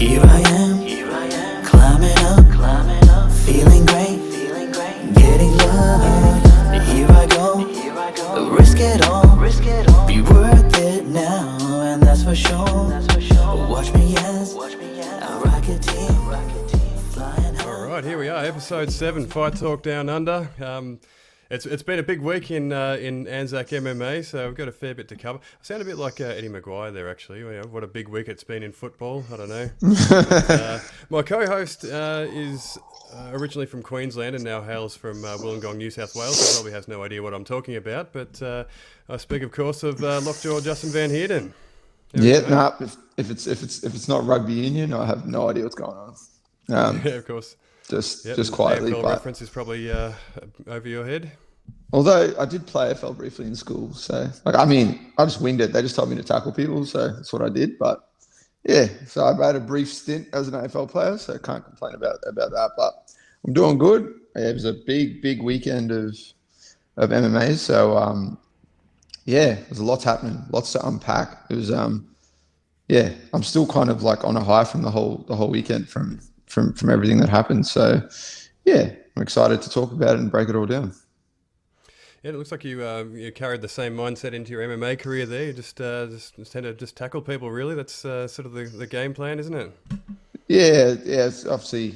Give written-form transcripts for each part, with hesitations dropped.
Here I am, climbing up, feeling great, getting love. Here I go, risk it all, be worth it now, and that's for sure. Watch me as a Rocketeer, flying high. All right, here we are, episode 7, Fight Talk Down Under. It's been a big week in Anzac MMA, so we've got a fair bit to cover. I sound a bit like Eddie Maguire there, actually. You know, what a big week it's been in football. I don't know. But, my co-host is originally from Queensland and now hails from Wollongong, New South Wales. So probably has no idea what I'm talking about. But I speak, of course, of Lockjaw Justin Van Heerden. If it's not rugby union, I have no idea what's going on. Yeah, of course. Just quietly. AFL but reference is probably over your head. although I did play AFL briefly in school, so I just winged it. They just told me to tackle people, so that's what I did. But yeah, so I had a brief stint as an AFL player, so I can't complain about that. But I'm doing good. Yeah, it was a big weekend of MMA. So there's lots happening, lots to unpack. It was I'm still kind of like on a high from the whole weekend from everything that happened. So yeah, I'm excited to talk about it and break it all down. Yeah, it looks like you carried the same mindset into your MMA career there. You just tend to just tackle people, really. That's sort of the game plan, isn't it? Yeah. It's obviously,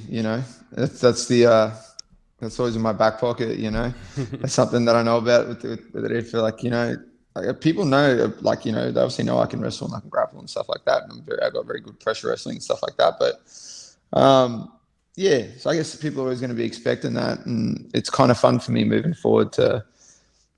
that's always in my back pocket. That's something that I know about with it. I feel like people know, they obviously know I can wrestle and I can grapple and stuff like that. And I got very good pressure wrestling and stuff like that. But so I guess people are always going to be expecting that, and it's kind of fun for me moving forward to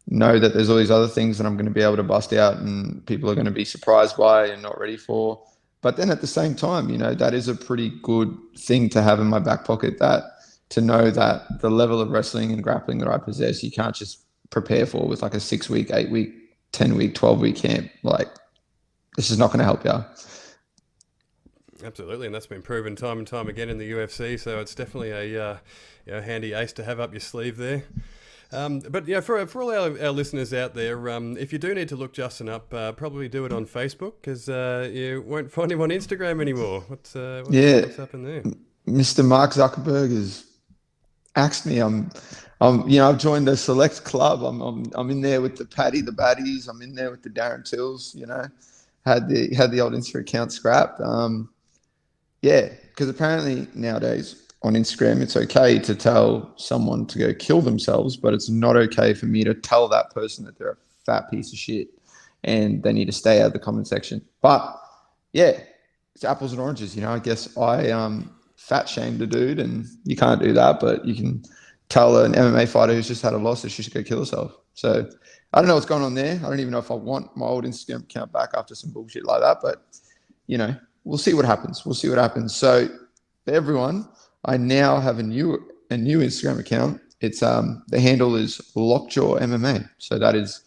know that there's all these other things that I'm going to be able to bust out and people are going to be surprised by and not ready for. But then at the same time, that is a pretty good thing to have in my back pocket, that to know that the level of wrestling and grappling that I possess, you can't just prepare for with like a 6-week, 8-week, 10-week, 12-week camp. Like, this is not going to help you. Absolutely, and that's been proven time and time again in the UFC. So it's definitely a handy ace to have up your sleeve there. But yeah, for all our listeners out there, if you do need to look Justin up, probably do it on Facebook, because you won't find him on Instagram anymore. What's happened there? Mr. Mark Zuckerberg has axed me. I've joined the select club. I'm in there with the Paddy, the Baddies. I'm in there with the Darren Tills. Had the old Insta account scrapped. Because apparently nowadays on Instagram, it's okay to tell someone to go kill themselves, but it's not okay for me to tell that person that they're a fat piece of shit and they need to stay out of the comment section. But yeah, it's apples and oranges. I guess I fat shamed a dude, and you can't do that, but you can tell an MMA fighter who's just had a loss that she should go kill herself. So I don't know what's going on there. I don't even know if I want my old Instagram account back after some bullshit like that, but we'll see what happens. So for everyone, I now have a new Instagram account. It's the handle is Lockjaw MMA. So that is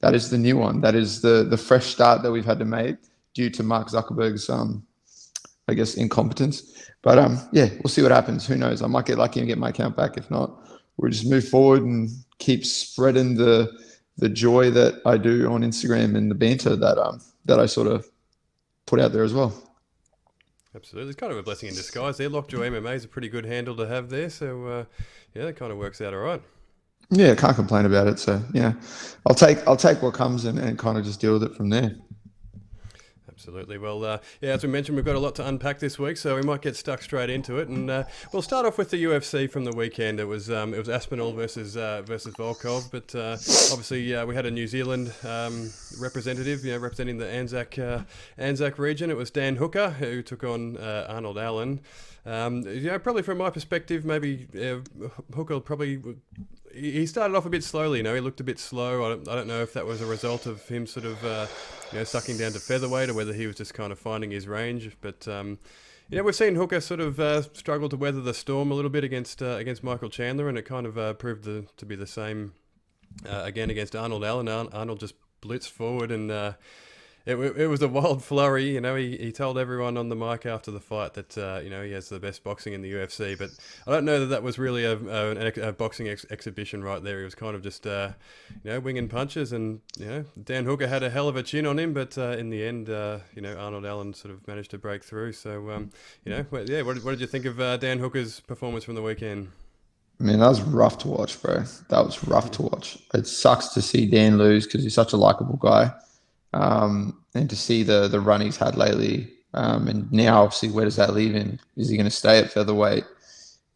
the new one. That is the fresh start that we've had to make due to Mark Zuckerberg's I guess incompetence. But we'll see what happens. Who knows? I might get lucky and get my account back. If not, we'll just move forward and keep spreading the joy that I do on Instagram and the banter that I sort of put out there as well. Absolutely. It's kind of a blessing in disguise there. Lockjaw MMA is a pretty good handle to have there. So, it kind of works out all right. Yeah, can't complain about it. So, I'll take what comes and kind of just deal with it from there. Absolutely. Well, as we mentioned, we've got a lot to unpack this week, so we might get stuck straight into it. And we'll start off with the UFC from the weekend. It was Aspinall versus Volkov, but obviously we had a New Zealand representative, representing the Anzac region. It was Dan Hooker who took on Arnold Allen. Probably from my perspective, maybe Hooker he started off a bit slowly. He looked a bit slow. I don't know if that was a result of him sort of sucking down to featherweight, or whether he was just kind of finding his range. But we've seen Hooker sort of struggle to weather the storm a little bit against Michael Chandler, and it kind of proved to be the same again against Arnold Allen. Arnold just blitzed forward and It was a wild flurry. He told everyone on the mic after the fight that he has the best boxing in the UFC. But I don't know that was really a boxing exhibition right there. He was kind of just winging punches, and Dan Hooker had a hell of a chin on him. But in the end, Arnold Allen sort of managed to break through. So what did you think of Dan Hooker's performance from the weekend? I mean, that was rough to watch, bro. That was rough to watch. It sucks to see Dan lose because he's such a likable guy. And to see the run he's had lately, and now obviously where does that leave him? Is he going to stay at featherweight?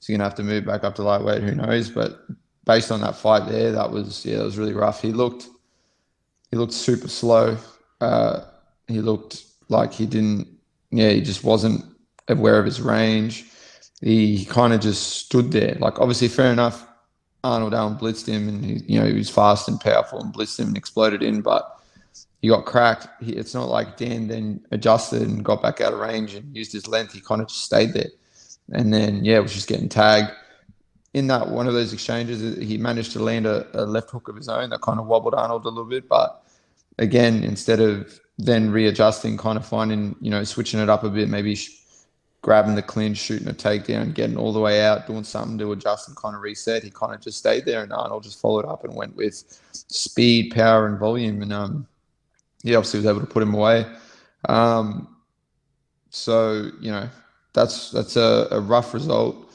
Is he going to have to move back up to lightweight? Who knows? But based on that fight there, that was really rough. He looked super slow. He looked like he just wasn't aware of his range. He kind of just stood there. Like, obviously, fair enough, Arnold Allen blitzed him, and he was fast and powerful and blitzed him and exploded in, but he got cracked. It's not like Dan then adjusted and got back out of range and used his length. He kind of just stayed there. And then, it was just getting tagged. In that one of those exchanges, he managed to land a left hook of his own that kind of wobbled Arnold a little bit. But again, instead of then readjusting, kind of finding, switching it up a bit, maybe grabbing the clinch, shooting a takedown, getting all the way out, doing something to adjust and kind of reset, he kind of just stayed there, and Arnold just followed up and went with speed, power, and volume. And he obviously was able to put him away. So that's a rough result.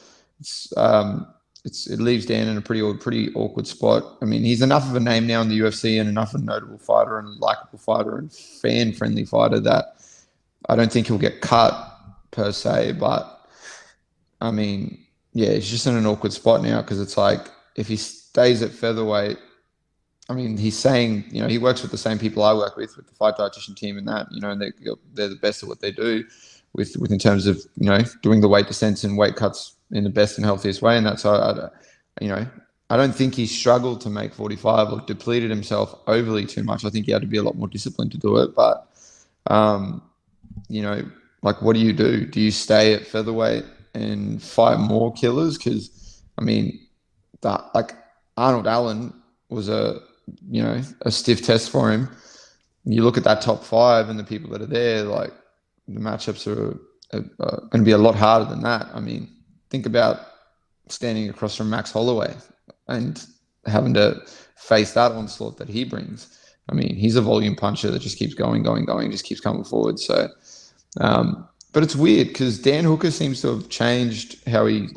It leaves Dan in a pretty awkward spot. I mean, he's enough of a name now in the UFC and enough of a notable fighter and likable fighter and fan-friendly fighter that I don't think he'll get cut per se. But I mean, he's just in an awkward spot now because it's like if he stays at featherweight, I mean, he's saying, he works with the same people I work with the fight dietitian team and that, and they're the best at what they do with in terms of, doing the weight descents and weight cuts in the best and healthiest way. And that's how, I don't think he struggled to make 45 or depleted himself overly too much. I think he had to be a lot more disciplined to do it. But, like, what do you do? Do you stay at featherweight and fight more killers? Because, I mean, Arnold Allen was a stiff test for him. You look at that top five and the people that are there, like, the matchups are going to be a lot harder than that. I mean, think about standing across from Max Holloway and having to face that onslaught that he brings. I mean, he's a volume puncher that just keeps going, just keeps coming forward. So, but it's weird because Dan Hooker seems to have changed how even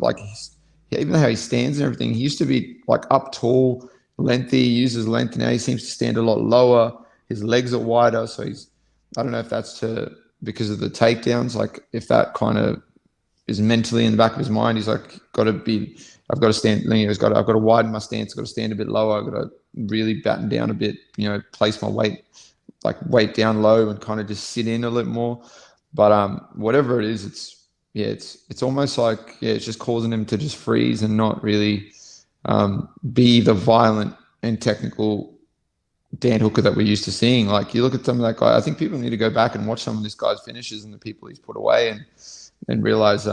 how he stands and everything. He used to be like up tall, lengthy, uses length. Now he seems to stand a lot lower. His legs are wider. So I don't know if that's because of the takedowns, like if that kind of is mentally in the back of his mind. He's like, I've got to stand, I've got to widen my stance. I've got to stand a bit lower. I've got to really batten down a bit, place my weight down low and kind of just sit in a little more. But whatever it is, it's almost like, it's just causing him to just freeze and not really be the violent and technical Dan Hooker that we're used to seeing. Like, you look at some of that guy, I think people need to go back and watch some of this guy's finishes and the people he's put away and realize,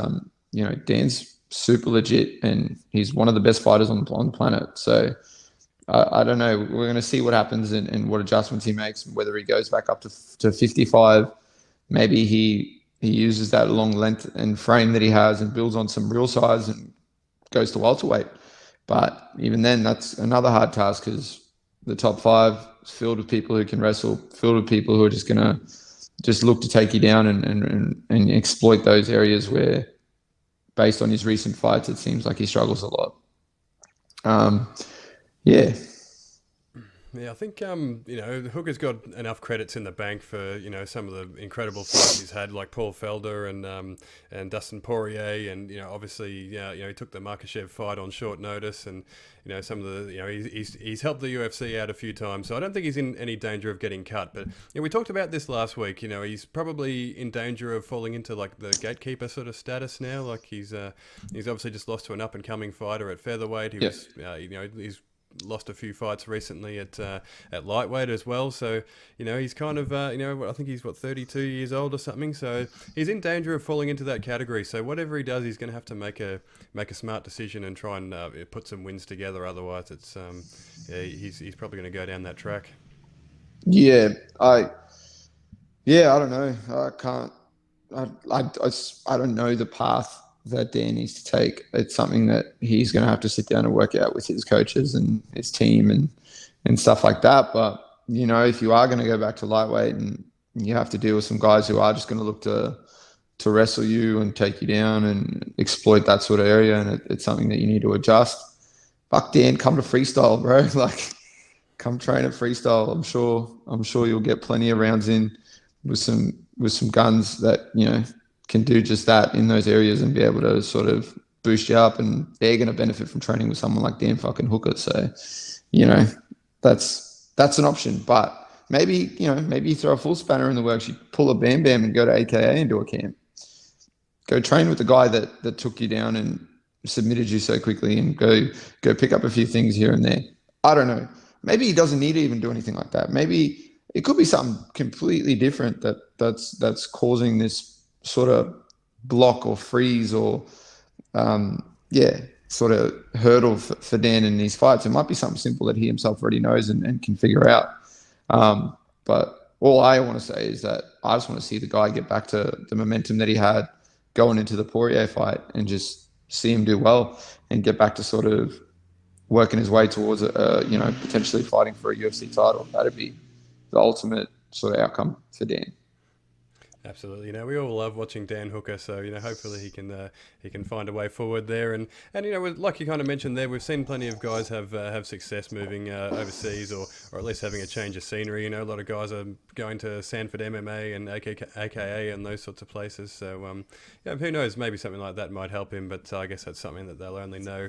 Dan's super legit and he's one of the best fighters on the planet. So I don't know. We're going to see what happens and what adjustments he makes, whether he goes back up to 55. Maybe he uses that long length and frame that he has and builds on some real size and goes to welterweight. But even then, that's another hard task because the top five is filled with people who can wrestle, filled with people who are just going to just look to take you down and exploit those areas where, based on his recent fights, it seems like he struggles a lot. Yeah, I think Hooker's got enough credits in the bank for some of the incredible fights he's had, like Paul Felder and Dustin Poirier, and obviously he took the Makhachev fight on short notice, and some of the he's helped the UFC out a few times, so I don't think he's in any danger of getting cut. But we talked about this last week. He's probably in danger of falling into like the gatekeeper sort of status now. Like he's obviously just lost to an up and coming fighter at featherweight. He was he's lost a few fights recently at lightweight as well, so he's kind of I think he's 32 years old or something, so he's in danger of falling into that category. So whatever he does, he's going to have to make a smart decision and try and put some wins together. Otherwise, it's he's probably going to go down that track. Yeah, Yeah, I don't know. I can't. I don't know the path that Dan needs to take. It's something that he's going to have to sit down and work out with his coaches and his team and stuff like that. But if you are going to go back to lightweight, and you have to deal with some guys who are just going to look to wrestle you and take you down and exploit that sort of area, and it's something that you need to adjust. Fuck Dan, come to freestyle, bro. Like, come train at freestyle. I'm sure you'll get plenty of rounds in with some guns that can do just that in those areas and be able to sort of boost you up, and they're going to benefit from training with someone like Dan fucking Hooker. So that's an option. But maybe you throw a full spanner in the works. You pull a Bam Bam and go to AKA and do a camp. Go train with the guy that took you down and submitted you so quickly, and go pick up a few things here and there. I don't know. Maybe he doesn't need to even do anything like that. Maybe it could be something completely different that's causing this sort of block or freeze or sort of hurdle for Dan in these fights. It might be something simple that he himself already knows and can figure out. But all I want to say is that I just want to see the guy get back to the momentum that he had going into the Poirier fight, and just see him do well and get back to sort of working his way towards potentially fighting for a UFC title. That'd be the ultimate sort of outcome for Dan. Absolutely. We all love watching Dan Hooker, so hopefully he can find a way forward there. And like you kind of mentioned there, we've seen plenty of guys have success moving overseas, or at least having a change of scenery. A lot of guys are going to Sanford MMA and AKA and those sorts of places. So who knows? Maybe something like that might help him. But I guess that's something that they'll only know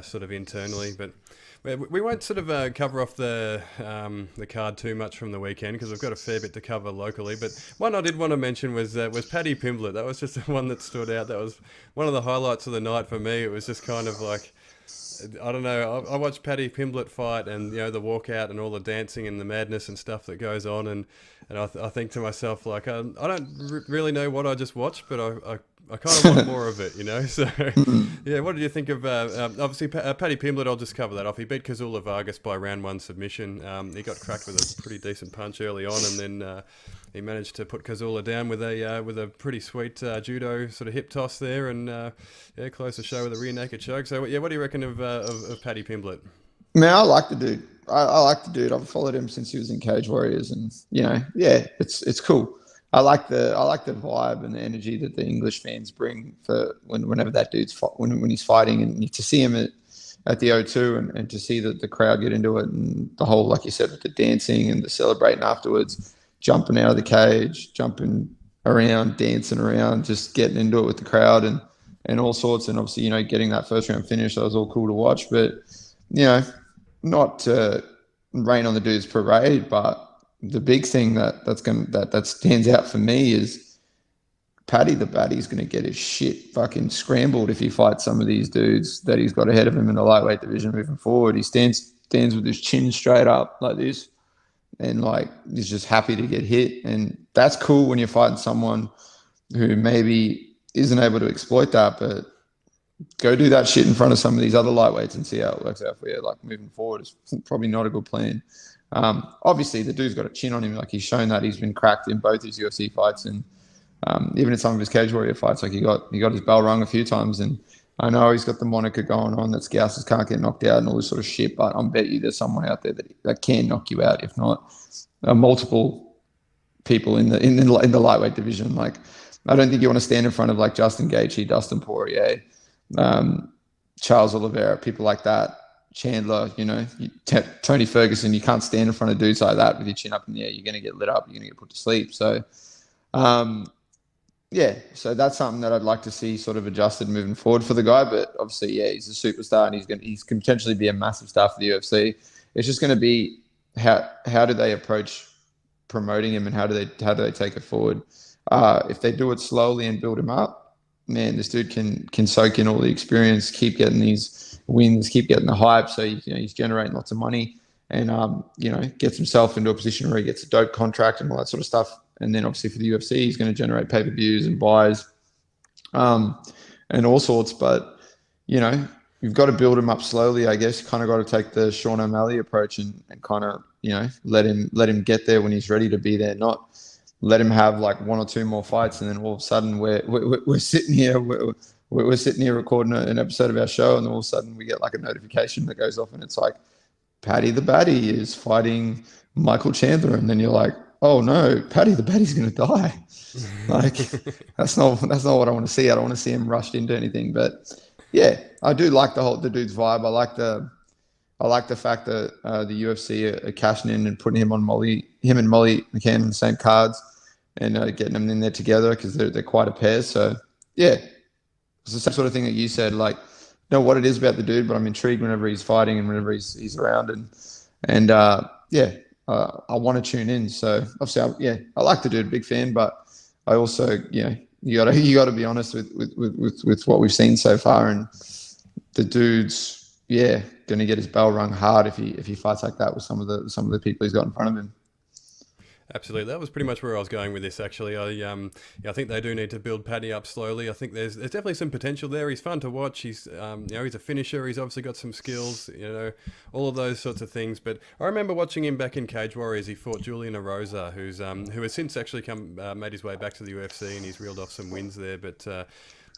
sort of internally. But we won't sort of cover off the card too much from the weekend, because we've got a fair bit to cover locally. But one I did want to mention was Paddy Pimblett. That was just the one that stood out. That was one of the highlights of the night for me. It was just kind of like, I don't know. I watched Paddy Pimblett fight, and the walkout and all the dancing and the madness and stuff that goes on, and I think to myself, like, I don't really know what I just watched, but I kind of want more of it, So, what did you think of? Obviously, Paddy Pimblett. I'll just cover that off. He beat Kazula Vargas by round 1 submission. He got cracked with a pretty decent punch early on, and then he managed to put Kazula down with a pretty sweet judo sort of hip toss there, and close the show with a rear naked choke. So, what do you reckon of Paddy Pimblett? Man, I like the dude. I like the dude. I've followed him since he was in Cage Warriors, and it's cool. I like the vibe and the energy that the English fans bring for whenever that dude's when he's fighting, and to see him at the O2 and to see the crowd get into it, and the whole, like you said, with the dancing and the celebrating afterwards, jumping out of the cage, jumping around, dancing around, just getting into it with the crowd and all sorts, and obviously getting that first round finish, that was all cool to watch. But not to rain on the dude's parade, but the big thing that stands out for me is Paddy the Baddy's going to get his shit fucking scrambled if he fights some of these dudes that he's got ahead of him in the lightweight division moving forward. He stands with his chin straight up like this, and like he's just happy to get hit, and that's cool when you're fighting someone who maybe isn't able to exploit that. But go do that shit in front of some of these other lightweights and see how it works out for you. Like, moving forward is probably not a good plan. Obviously, the dude's got a chin on him. Like, he's shown that he's been cracked in both his UFC fights, and even in some of his Cage Warrior fights. Like, he got his bell rung a few times, and I know he's got the moniker going on that Scousers can't get knocked out and all this sort of shit. But I bet you there's someone out there that can knock you out, if not multiple people in the lightweight division. Like, I don't think you want to stand in front of like Justin Gaethje, Dustin Poirier, Charles Oliveira, people like that. Chandler, Tony Ferguson. You can't stand in front of dudes like that with your chin up in the air. You're going to get lit up. You're going to get put to sleep. So, so that's something that I'd like to see sort of adjusted moving forward for the guy. But obviously, he's a superstar, and he can potentially be a massive star for the UFC. It's just going to be how do they approach promoting him, and how do they take it forward? If they do it slowly and build him up, man, this dude can soak in all the experience, keep getting these wins, keep getting the hype. So he's generating lots of money, and gets himself into a position where he gets a dope contract and all that sort of stuff. And then obviously for the UFC, he's going to generate pay-per-views and buys, and all sorts. But you've got to build him up slowly, I guess. You kind of got to take the Sean O'Malley approach and kind of let him get there when he's ready to be there. Not let him have like one or two more fights, and then all of a sudden we're sitting here, we're sitting here recording an episode of our show, and all of a sudden we get like a notification that goes off, and it's like Paddy the Baddy is fighting Michael Chandler, and then you're like, oh no, Paddy the Baddy's gonna die. Like that's not what I want to see. I don't want to see him rushed into anything. But yeah, I do like the dude's vibe. I like the fact that the UFC are cashing in and putting him and Molly McCann in the same cards, and getting them in there together, because they're quite a pair. So yeah, it's the same sort of thing that you said. Like, know what it is about the dude, but I'm intrigued whenever he's fighting and whenever he's around, and I want to tune in. So obviously, I like the dude, big fan, but I also, you gotta be honest with what we've seen so far, and the dude's going to get his bell rung hard if he fights like that with some of the people he's got in front of him. Absolutely, that was pretty much where I was going with this. Actually, I think they do need to build Paddy up slowly. I think there's definitely some potential there. He's fun to watch. He's he's a finisher. He's obviously got some skills. All of those sorts of things. But I remember watching him back in Cage Warriors. He fought Julian Erosa, who has since actually made his way back to the UFC, and he's reeled off some wins there. But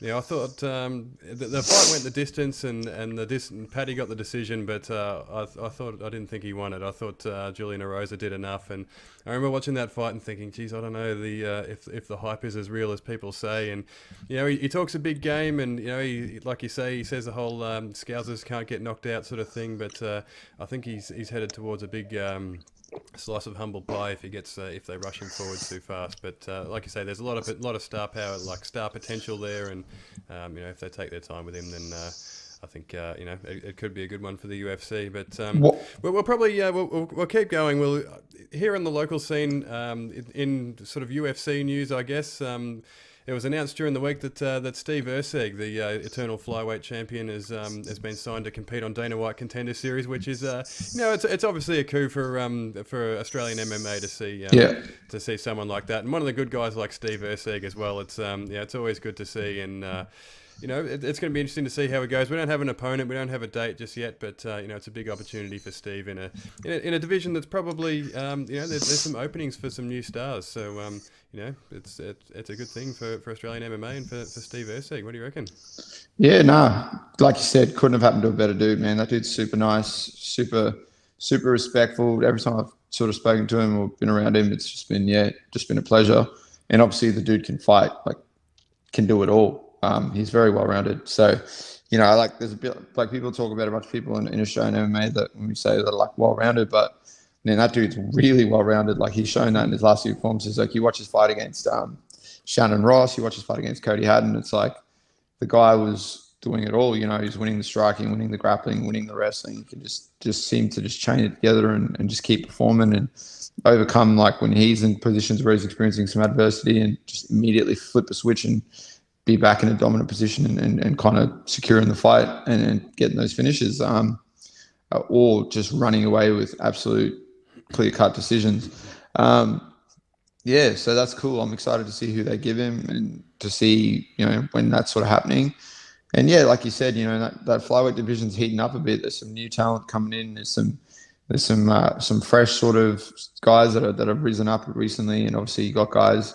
I thought the fight went the distance, and Paddy got the decision, but I didn't think he won it. I thought Julian Erosa did enough, and I remember watching that fight and thinking, geez, I don't know if the hype is as real as people say. And he talks a big game, and he, like you say, he says the whole Scousers can't get knocked out sort of thing. But I think he's headed towards a big slice of humble pie if they rush him forward too fast. But like you say, there's a lot of star power, like star potential there, and if they take their time with him, then I think it could be a good one for the UFC. But we'll probably we'll keep going. We'll here in the local scene, in sort of UFC news, I guess. It was announced during the week that Steve Erceg, the Eternal Flyweight champion, has been signed to compete on Dana White Contender Series, which is it's obviously a coup for Australian MMA to see someone like that, and one of the good guys like Steve Erceg as well. It's always good to see, and it's going to be interesting to see how it goes. We don't have an opponent, we don't have a date just yet, but it's a big opportunity for Steve in a division that's probably there's some openings for some new stars. So it's a good thing for Australian MMA and for Steve Erceg. What do you reckon? Yeah, like you said, couldn't have happened to a better dude, man. That dude's super nice, super respectful. Every time I've sort of spoken to him or been around him, it's just been a pleasure. And obviously the dude can fight, like can do it all. He's very well rounded. So, there's a bit like people talk about a bunch of people in Australian MMA that when we say they're like well rounded, but man, that dude's really well rounded. Like he's shown that in his last few performances. Like you watch his fight against Shannon Ross, you watch his fight against Cody Haddon. It's like the guy was doing it all. He's winning the striking, winning the grappling, winning the wrestling. He can just seem to just chain it together and just keep performing and overcome, like when he's in positions where he's experiencing some adversity, and just immediately flip a switch and be back in a dominant position and kind of securing the fight and getting those finishes, or just running away with absolute clear-cut decisions. So that's cool. I'm excited to see who they give him and to see, when that's sort of happening. And yeah, like you said, that flyweight division's heating up a bit. There's some new talent coming in. There's some fresh sort of guys that have risen up recently, and obviously you got guys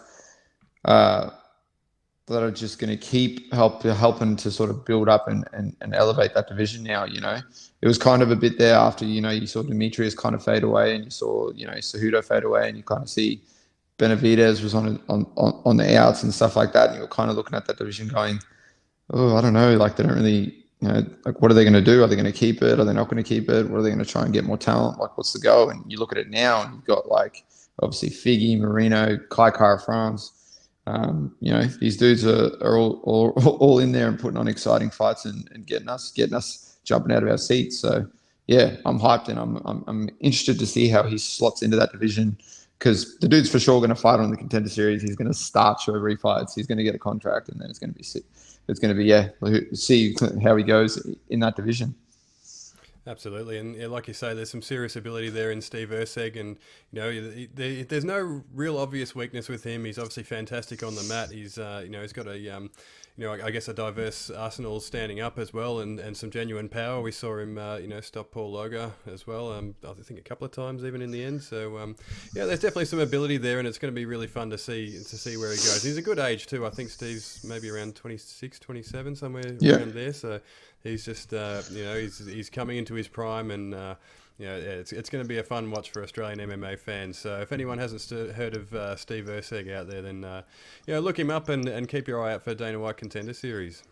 that are just going to keep helping to sort of build up and elevate that division now. It was kind of a bit there after, you saw Demetrius kind of fade away, and you saw, Cejudo fade away, and you kind of see Benavidez was on the outs and stuff like that. And you were kind of looking at that division going, oh, I don't know, like they don't really, like what are they going to do? Are they going to keep it? Are they not going to keep it? What are they going to try and get more talent? Like what's the go? And you look at it now and you've got like obviously Figgy, Marino, Kai-Kara France. These dudes are all in there and putting on exciting fights and getting us jumping out of our seats. So yeah, I'm hyped, and I'm interested to see how he slots into that division, because the dude's for sure going to fight on the Contender Series. He's going to start every fight. He's going to get a contract, and then it's going to be see how he goes in that division. Absolutely, and like you say, there's some serious ability there in Steve Erceg, and there's no real obvious weakness with him. He's obviously fantastic on the mat. He's he's got I guess a diverse arsenal standing up as well, and some genuine power. We saw him, stop Paul Logar as well. I think a couple of times even in the end. So there's definitely some ability there, and it's going to be really fun to see where he goes. He's a good age too. I think Steve's maybe around 26, 27, somewhere around there. So he's just he's coming into his prime, and it's going to be a fun watch for Australian MMA fans. So if anyone hasn't heard of Steve Erceg out there, then look him up and keep your eye out for Dana White Contender Series.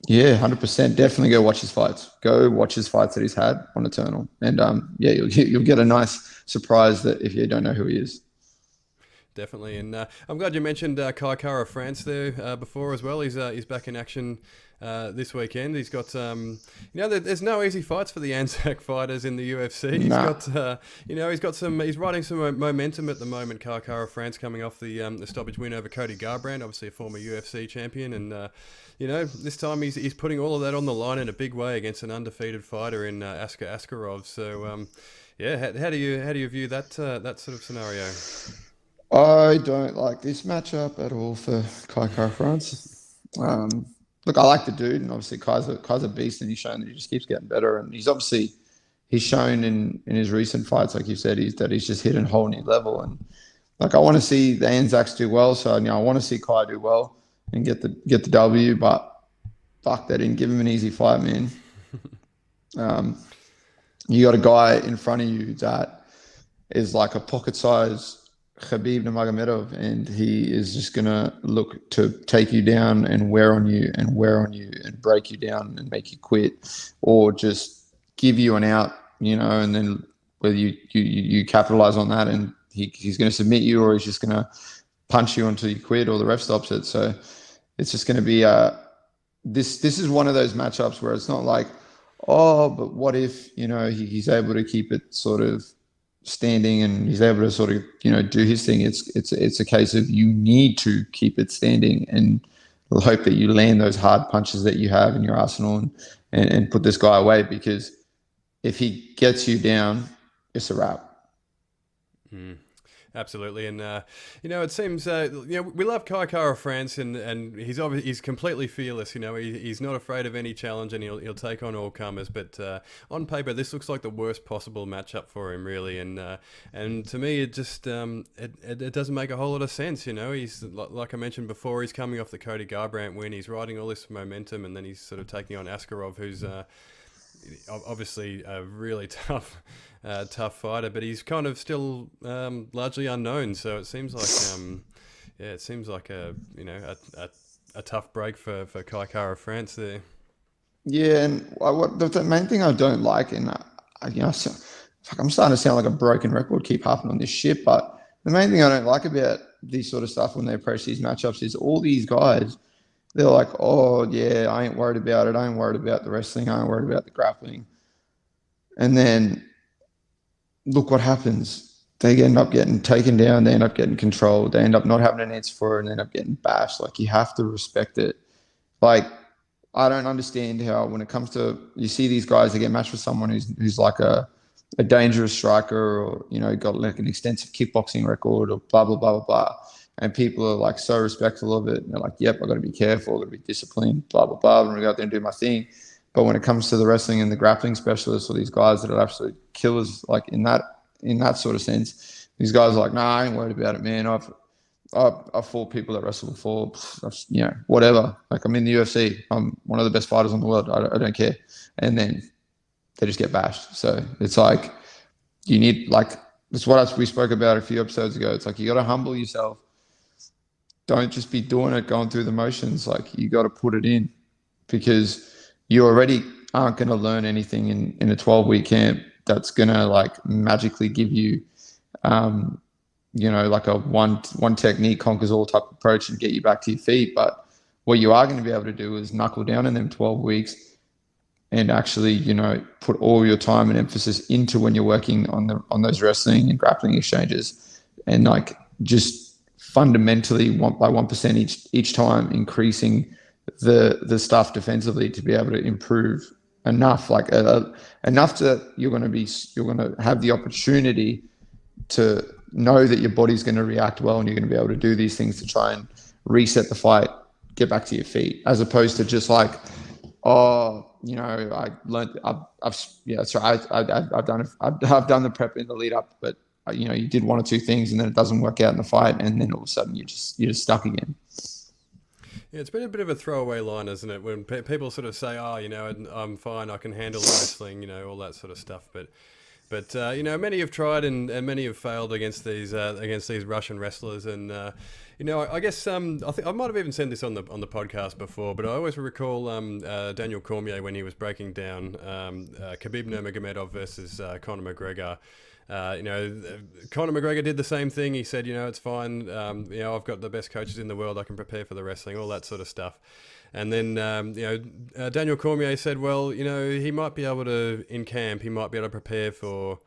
Yeah, 100%. Definitely go watch his fights. Go watch his fights that he's had on Eternal, and you'll get a nice surprise that if you don't know who he is. Definitely, and I'm glad you mentioned Kai-Kara France there before as well. He's back in action this weekend. He's got there's no easy fights for the Anzac fighters in the UFC. He's riding some momentum at the moment. Kai-Kara France coming off the stoppage win over Cody Garbrandt, obviously a former UFC champion, and this time he's putting all of that on the line in a big way against an undefeated fighter in Askar Askarov. So how do you view that sort of scenario? I don't like this matchup at all for Kai-Kara France. Look, I like the dude, and obviously Kai's a beast, and he's shown that he just keeps getting better. And he's shown in his recent fights, like you said, that he's just hit a whole new level. And like I want to see the Anzacs do well, so I want to see Kai do well and get the W. But fuck, they didn't give him an easy fight, man. You got a guy in front of you that is like a pocket-sized Khabib Nurmagomedov, and he is just going to look to take you down and wear on you and break you down and make you quit, or just give you an out, and then whether you capitalize on that and he's going to submit you, or he's just going to punch you until you quit, or the ref stops it. So it's just going to be this is one of those matchups where it's not like, but what if he's able to keep it sort of standing and he's able to sort of do his thing. It's a case of you need to keep it standing and hope that you land those hard punches that you have in your arsenal and put this guy away, because if he gets you down, it's a wrap. Absolutely, and it seems we love Kai-Kara France, and he's completely fearless. He's not afraid of any challenge, and he'll take on all comers. But on paper, this looks like the worst possible matchup for him, really. And to me, it just it doesn't make a whole lot of sense. He's like I mentioned before, he's coming off the Cody Garbrandt win. He's riding all this momentum, and then he's sort of taking on Askarov, who's obviously a really tough fighter, but he's kind of still largely unknown. So it seems like a tough break for Kai-Kara France there. Yeah, and the main thing I don't like, and I'm starting to sound like a broken record, keep harping on this shit, but the main thing I don't like about this sort of stuff when they approach these matchups is all these guys, they're like, oh, yeah, I ain't worried about it. I ain't worried about the wrestling. I ain't worried about the grappling. And then look what happens. They end up getting taken down. They end up getting controlled. They end up not having an answer for it, and they end up getting bashed. Like, you have to respect it. Like, I don't understand how when it comes to, you see these guys that get matched with someone who's like a dangerous striker, or, got like an extensive kickboxing record, or blah, blah, blah, blah, blah. And people are like so respectful of it. And they're like, yep, I've got to be careful. I've got to be disciplined, blah, blah, blah. I'm going to go out there and do my thing. But when it comes to the wrestling and the grappling specialists, or these guys that are absolute killers, like in that sort of sense, these guys are like, nah, I ain't worried about it, man. I've fought people that wrestle before, whatever. Like, I'm in the UFC. I'm one of the best fighters in the world. I don't care. And then they just get bashed. So it's like, you need, like, it's what we spoke about a few episodes ago. It's like, you got to humble yourself. Don't just be doing it, going through the motions. Like, you got to put it in, because you already aren't going to learn anything in a 12-week camp that's going to like magically give you, like a one technique conquers all type approach and get you back to your feet. But what you are going to be able to do is knuckle down in them 12 weeks and actually, put all your time and emphasis into when you're working on those wrestling and grappling exchanges, and like just fundamentally 1% each time increasing the stuff defensively to be able to improve enough, like enough that you're going to have the opportunity to know that your body's going to react well, and you're going to be able to do these things to try and reset the fight get back to your feet, as opposed to just like, oh, you know, I learned, so I've done the prep in the lead up, but you know, you did one or two things and then it doesn't work out in the fight, and then all of a sudden you're just stuck again. Yeah, it's been a bit of a throwaway line, isn't it? When people sort of say, "Oh, you know, I'm fine, I can handle the wrestling," you know, all that sort of stuff. But you know, many have tried and many have failed against these Russian wrestlers. And you know, I guess I think I might have even said this on the podcast before, but I always recall Daniel Cormier when he was breaking down Khabib Nurmagomedov versus Conor McGregor. You know, Conor McGregor did the same thing. He said, you know, it's fine. You know, I've got the best coaches in the world. I can prepare for the wrestling, all that sort of stuff. And then, you know, Daniel Cormier said, well, you know, he might be able to, in camp, he might be able to prepare for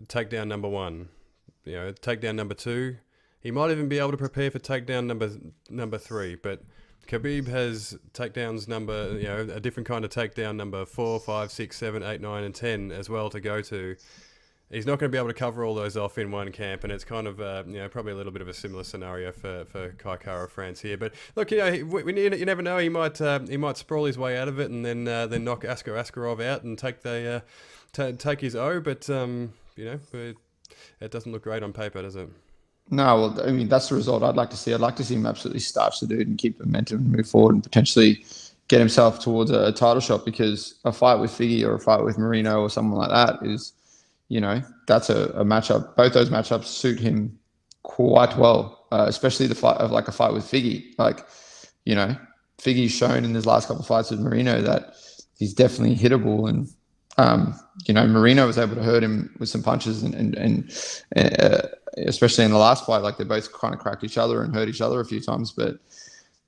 takedown number 1, you know, takedown number 2. He might even be able to prepare for takedown number 3. But Khabib has takedowns number, you know, a different kind of takedown number 4, 5, 6, 7, 8, 9, and 10 as well to go to. He's not going to be able to cover all those off in one camp, and it's kind of, you know, probably a little bit of a similar scenario for Kai-Kara France here. But look, you know, you never know. He might sprawl his way out of it, and then knock Askarov out and take his O. But you know, it doesn't look great on paper, does it? No, well, I mean, that's the result I'd like to see. I'd like to see him absolutely starch the dude and keep the momentum and move forward and potentially get himself towards a title shot, because a fight with Figgy or a fight with Marino or someone like that is, you know, that's a matchup. Both those matchups suit him quite well, especially the fight of like a fight with Figgy. Like, you know, Figgy's shown in his last couple of fights with Marino that he's definitely hittable, and you know, Marino was able to hurt him with some punches, and especially in the last fight, like they both kind of cracked each other and hurt each other a few times. But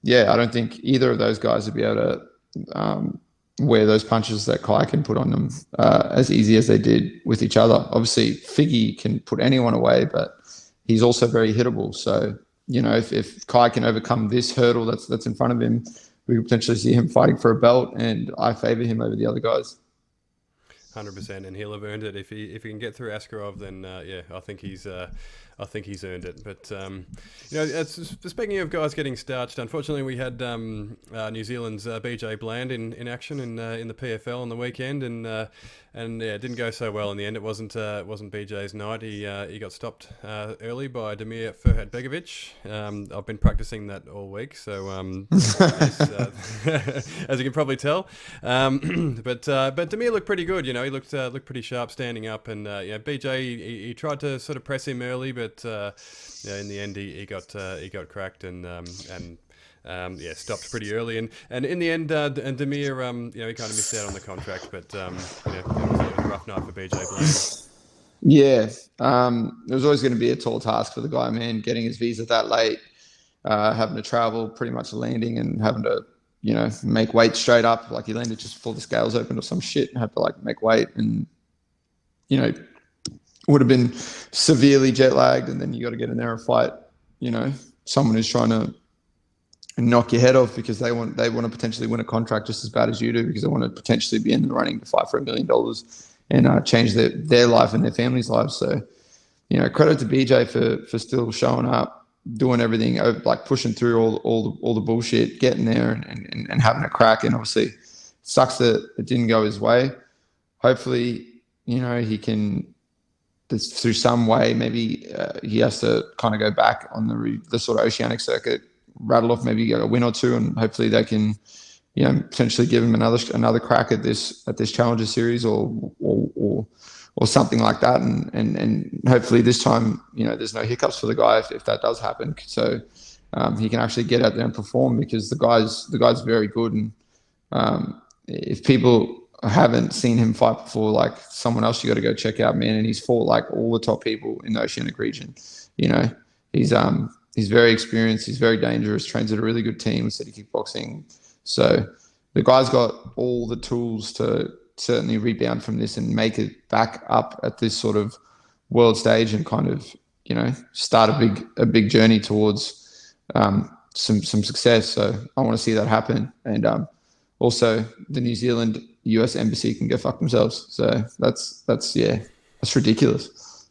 yeah, I don't think either of those guys would be able to wear those punches that Kai can put on them as easy as they did with each other. Obviously, Figgy can put anyone away, but he's also very hittable. So, you know, if Kai can overcome this hurdle that's in front of him, we could potentially see him fighting for a belt, and I favour him over the other guys. 100%, and he'll have earned it if he can get through Askarov. Then yeah, I think he's earned it. But you know, speaking of guys getting starched, unfortunately we had New Zealand's BJ Bland in action in the PFL on the weekend, and yeah, it didn't go so well in the end. It wasn't BJ's night. He got stopped early by Damir Ferhatbegovic. I've been practicing that all week, so as you can probably tell. But Damir looked pretty good. You know, he looked pretty sharp standing up, and yeah, BJ he tried to sort of press him early, but yeah, in the end he got cracked and yeah, stopped pretty early, and in the end, and Damir, you know, he kind of missed out on the contract, but yeah, it was a rough night for BJ Bland. Yeah, it was always going to be a tall task for the guy, man, getting his visa that late, having to travel, pretty much landing and having to, you know, make weight straight up. Like he landed just before the scales opened or some shit and had to like make weight, and, you know, would have been severely jet lagged, and then you got to get in there and fight, you know, someone who's trying to knock your head off because they want to potentially win a contract just as bad as you do, because they want to potentially be in the running to fight for $1 million and change their life and their family's lives. So, you know, credit to BJ for still showing up, doing everything, like pushing through all the bullshit, getting there and having a crack. And obviously, sucks that it didn't go his way. Hopefully, you know, he can, through some way, maybe he has to kind of go back on the sort of oceanic circuit, rattle off maybe a win or two, and hopefully they can, you know, potentially give him another crack at this Challenger Series or something like that, and hopefully this time, you know, there's no hiccups for the guy if that does happen, so he can actually get out there and perform, because the guy's very good, and if people haven't seen him fight before, like someone else you got to go check out, man. And he's fought like all the top people in the Oceanic region. You know, he's very experienced. He's very dangerous. Trains at a really good team, City Kickboxing. So the guy's got all the tools to certainly rebound from this and make it back up at this sort of world stage and kind of, you know, start a big journey towards some success. So I want to see that happen. And also the New Zealand US embassy can go fuck themselves. So that's ridiculous.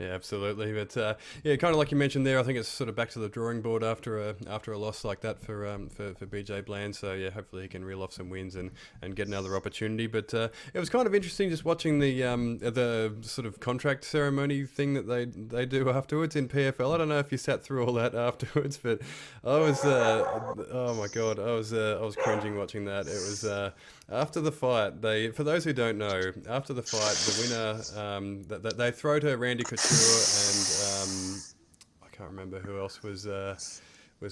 Yeah, absolutely. But yeah, kind of like you mentioned there, I think it's sort of back to the drawing board after a loss like that for BJ Bland. So yeah, hopefully he can reel off some wins and get another opportunity. But it was kind of interesting just watching the sort of contract ceremony thing that they do afterwards in PFL. I don't know if you sat through all that afterwards, but I was oh my god, I was cringing watching that. It was after the fight. For those who don't know, after the fight, the winner they throw to Randy Couture and I can't remember who else was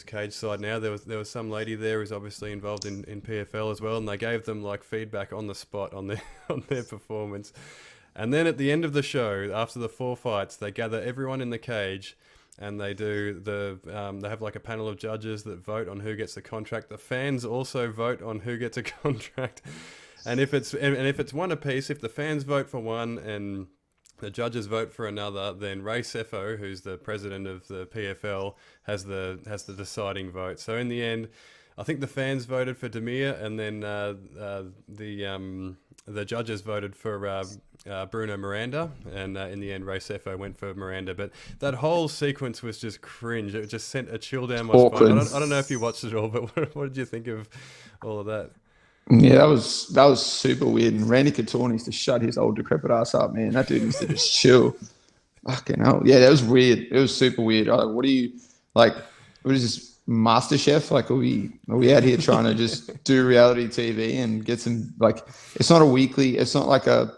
cage side now. There was some lady there who's obviously involved in PFL as well, and they gave them like feedback on the spot on their performance. And then at the end of the show, after the 4 fights, they gather everyone in the cage and they do they have like a panel of judges that vote on who gets the contract. The fans also vote on who gets a contract. And if it's one apiece, if the fans vote for one and the judges vote for another, then Ray Sefo, who's the president of the PFL, has the deciding vote. So in the end, I think the fans voted for Demir, and then the judges voted for Bruno Miranda, and in the end, Ray Sefo went for Miranda. But that whole sequence was just cringe. It just sent a chill down my spine. I don't know if you watched it all, but what did you think of all of that? Yeah, that was super weird. And Randy Couture needs to shut his old decrepit ass up, man. That dude needs to just chill. Fucking hell. Yeah, that was weird. It was super weird. What do you like? What is this, MasterChef? Like, are we out here trying to just do reality TV and get some, like? It's not like a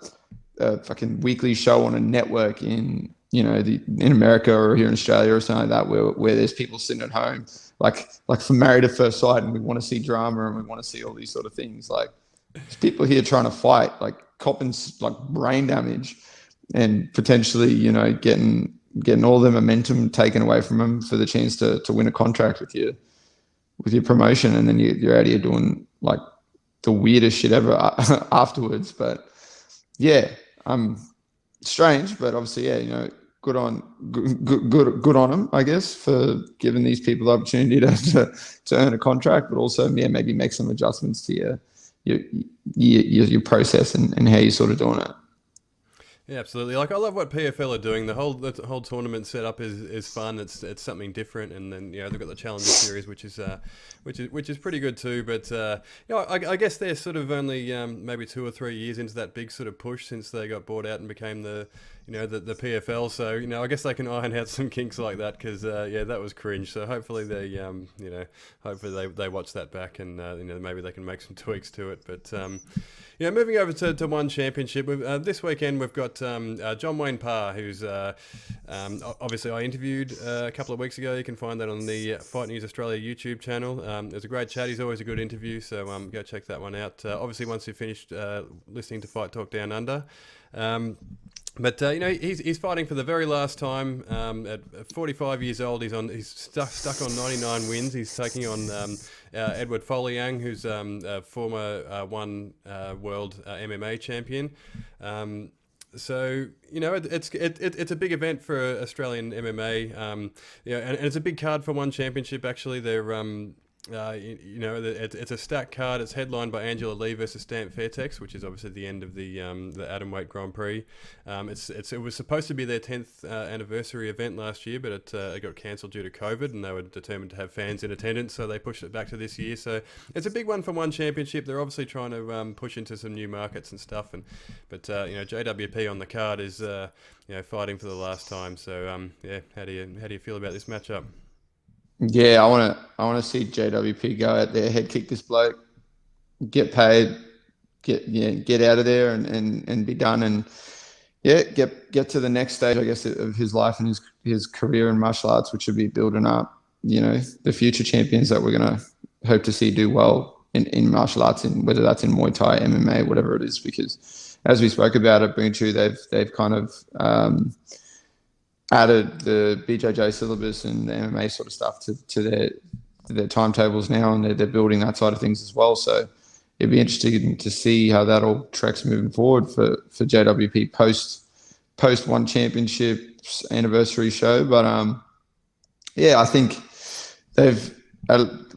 fucking weekly show on a network in America or here in Australia or something like that, where there's people sitting at home. Like for Married at First Sight, and we want to see drama and we want to see all these sort of things. Like, there's people here trying to fight, like copping like brain damage, and potentially, getting all the momentum taken away from them for the chance to win a contract with your promotion, and then you're out here doing like the weirdest shit ever afterwards. But yeah, strange, but obviously, yeah, good on them, I guess, for giving these people the opportunity to earn a contract, but also, yeah, maybe make some adjustments to your process and how you're sort of doing it. Yeah, absolutely. Like, I love what PFL are doing. The whole tournament setup is fun. It's something different, and then they've got the Challenger Series, which is pretty good too. But I guess they're sort of only maybe 2 or 3 years into that big sort of push since they got bought out and became the PFL. So I guess they can iron out some kinks like that, because that was cringe. So hopefully they watch that back, and maybe they can make some tweaks to it. But moving over to one championship, this weekend we've got John Wayne Parr, who's obviously I interviewed a couple of weeks ago. You can find that on the Fight News Australia YouTube channel. It was a great chat. He's always a good interview, so go check that one out. Obviously, once you've finished listening to Fight Talk Down Under. But he's fighting for the very last time. At 45 years old, he's stuck on 99 wins. He's taking on Edward Foleyang, who's a former world MMA champion. So it's a big event for Australian MMA. And it's a big card for one championship. Actually, they're it's a stacked card. It's headlined by Angela Lee versus Stamp Fairtex, which is obviously the end of the Atomweight Grand Prix. It was supposed to be their 10th anniversary event last year, but it got cancelled due to COVID, and they were determined to have fans in attendance, so they pushed it back to this year. So it's a big one for one championship. They're obviously trying to push into some new markets and stuff, but JWP on the card is fighting for the last time. So how do you feel about this matchup? Yeah, I want to see JWP go out there, head kick this bloke, get paid, get out of there and be done, and get to the next stage, I guess, of his life and his career in martial arts, which would be building up, the future champions that we're gonna hope to see do well in martial arts, in whether that's in Muay Thai, MMA, whatever it is, because as we spoke about at Bunchu, they've kind of added the BJJ syllabus and the MMA sort of stuff to their timetables now, and they're building that side of things as well. So it'd be interesting to see how that all tracks moving forward for JWP post one championship's anniversary show. But I think they've,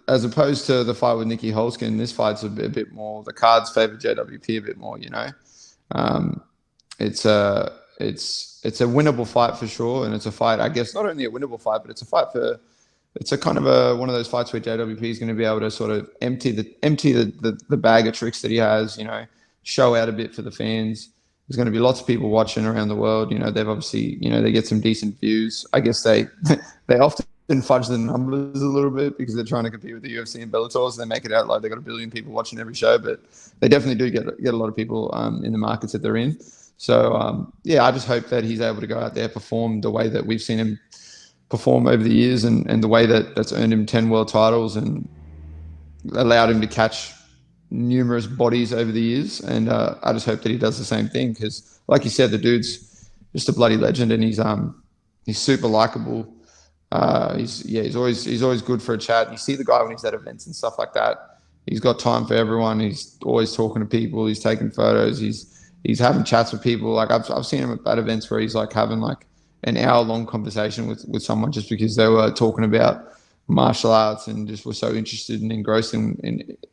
as opposed to the fight with Nikki Holskin, this fight's a bit more, the cards favor JWP a bit more. it's a winnable fight for sure, and it's a fight. I guess not only a winnable fight, but it's a fight for. It's a kind of one of those fights where JWP is going to be able to sort of empty the bag of tricks that he has. Show out a bit for the fans. There's going to be lots of people watching around the world. They've obviously they get some decent views. I guess they often fudge the numbers a little bit because they're trying to compete with the UFC and Bellator, so they make it out like they've got 1 billion people watching every show, but they definitely do get a lot of people in the markets that they're in. So I just hope that he's able to go out there, perform the way that we've seen him perform over the years, and the way that's earned him 10 world titles and allowed him to catch numerous bodies over the years. And I just hope that he does the same thing because, like you said, the dude's just a bloody legend, and he's super likable. He's always good for a chat. You see the guy when he's at events and stuff like that. He's got time for everyone. He's always talking to people. He's taking photos. He's having chats with people. Like I've seen him at events where he's like having like an hour-long conversation with someone just because they were talking about martial arts and just were so interested and engrossed in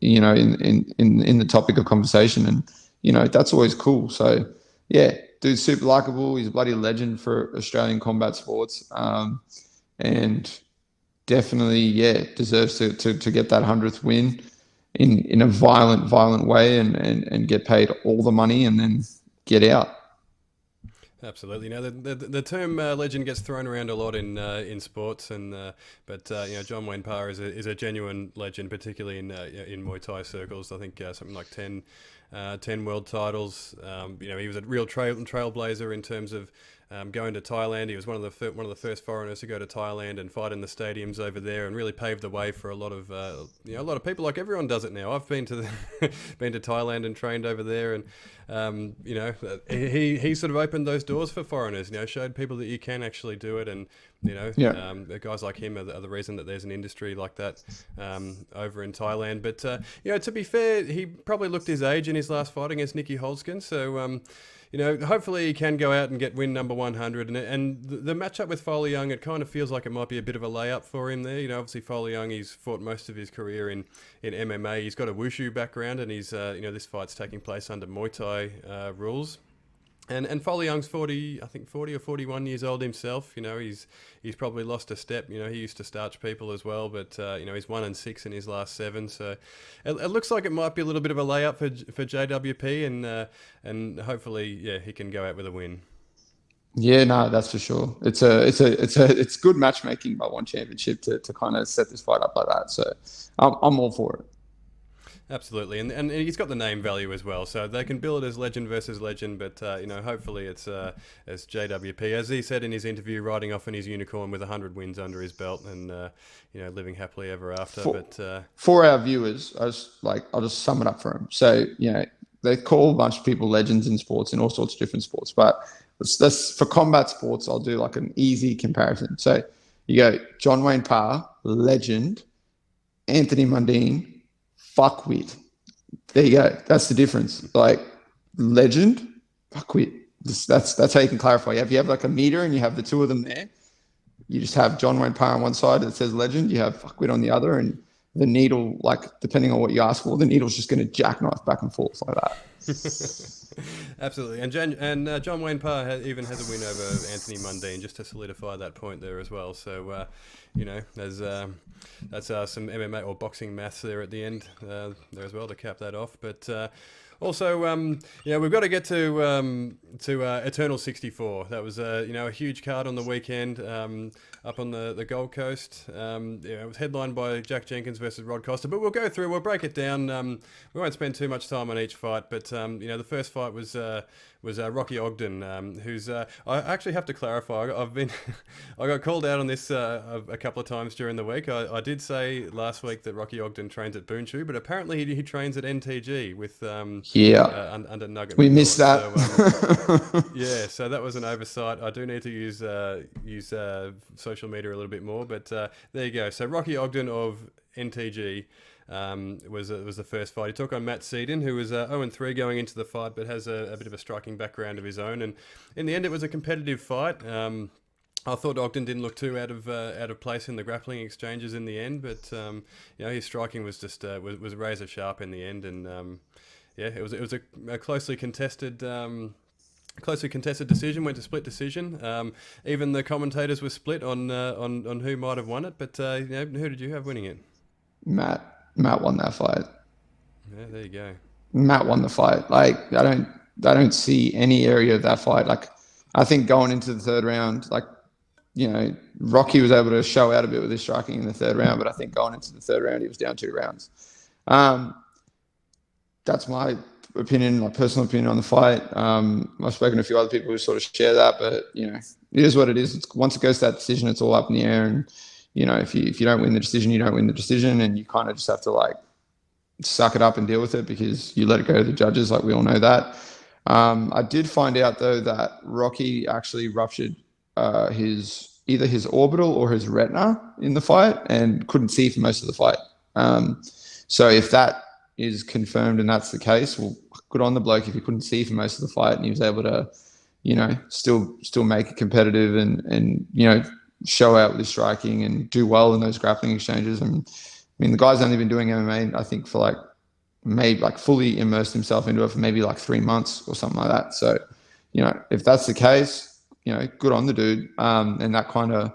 the topic of conversation. And that's always cool. So yeah, dude's super likable. He's a bloody legend for Australian combat sports, and definitely deserves to get that 100th win in a violent way and get paid all the money and then get out. Absolutely. The term legend gets thrown around a lot in sports, but John Wayne Parr is a genuine legend, particularly in Muay Thai circles. I think something like 10 world titles. He was a real trailblazer in terms of going to Thailand. He was one of the first foreigners to go to Thailand and fight in the stadiums over there, and really paved the way for a lot of people. Like everyone does it now. I've been to been to Thailand and trained over there, and he sort of opened those doors for foreigners. Showed people that you can actually do it, and guys like him are the reason that there's an industry like that over in Thailand. But to be fair, he probably looked his age in his last fight against Nicky Holzken. So hopefully he can go out and get win number 100. And the matchup with Foley Young, it kind of feels like it might be a bit of a layup for him there. Obviously Foley Young, he's fought most of his career in MMA. He's got a wushu background, and he's this fight's taking place under Muay Thai rules. And Foley Young's 40 or 41 years old himself. He's probably lost a step. He used to starch people as well, but he's 1-6 in his last 7. So it looks like it might be a little bit of a layup for JWP, and hopefully he can go out with a win. Yeah, no, that's for sure. It's good matchmaking by One Championship to kind of set this fight up like that. So I'm all for it. Absolutely, and he's got the name value as well, so they can bill it as legend versus legend, but hopefully it's as JWP, as he said in his interview, riding off in his unicorn with 100 wins under his belt, and living happily ever after. For our viewers, I'll just sum it up for them. So they call a bunch of people legends in sports, in all sorts of different sports, but that's for combat sports. I'll do like an easy comparison. So you go John Wayne Parr, legend; Anthony Mundine, fuckwit. There you go. That's the difference. Like legend, fuckwit. That's how you can clarify. If you have like a meter and you have the two of them there, you just have John Wayne Parr on one side that says legend. You have fuckwit on the other, and the needle, like depending on what you ask for, the needle's just going to jackknife back and forth like that. Absolutely, and John Wayne Parr even has a win over Anthony Mundine, just to solidify that point there as well. So there's some MMA or boxing maths there at the end there as well to cap that off. But also, we've got to get to Eternal 64. That was a huge card on the weekend up on the Gold Coast. It was headlined by Jack Jenkins versus Rod Costa. But we'll break it down. We won't spend too much time on each fight. But the first fight was Rocky Ogden, who's I actually have to clarify. I got called out on this a couple of times during the week. I did say last week that Rocky Ogden trains at Boonshu, but apparently he trains at NTG with under Nugget. We missed that. So, so that was an oversight. I do need to use social media a little bit more, but there you go. So Rocky Ogden of NTG was the first fight. He took on Matt Seedon, who was 0-3 going into the fight, but has a bit of a striking background of his own. And in the end, it was a competitive fight. I thought Ogden didn't look too out of place in the grappling exchanges in the end, but his striking was just was razor sharp in the end. And it was a closely contested closely contested decision, went to split decision. Even the commentators were split on who might have won it. But who did you have winning it? Matt won that fight. Yeah, there you go. Matt won the fight. Like I don't see any area of that fight. Like I think going into the third round, like Rocky was able to show out a bit with his striking in the third round, but I think going into the third round, he was down 2 rounds. That's my opinion, my personal opinion on the fight. I've spoken to a few other people who sort of share that, but it is what it is. Once it goes to that decision, it's all up in the air. And if you don't win the decision, you don't win the decision, and you kind of just have to like suck it up and deal with it because you let it go to the judges. Like we all know that. I did find out though that Rocky actually ruptured either his orbital or his retina in the fight and couldn't see for most of the fight. So if that is confirmed and that's the case, well, good on the bloke if he couldn't see for most of the fight and he was able to, still make it competitive and show out with his striking and do well in those grappling exchanges. And I mean, the guy's only been doing MMA, I think, for maybe fully immersed himself into it for maybe 3 months or something like that. So, if that's the case, good on the dude. And that kind of,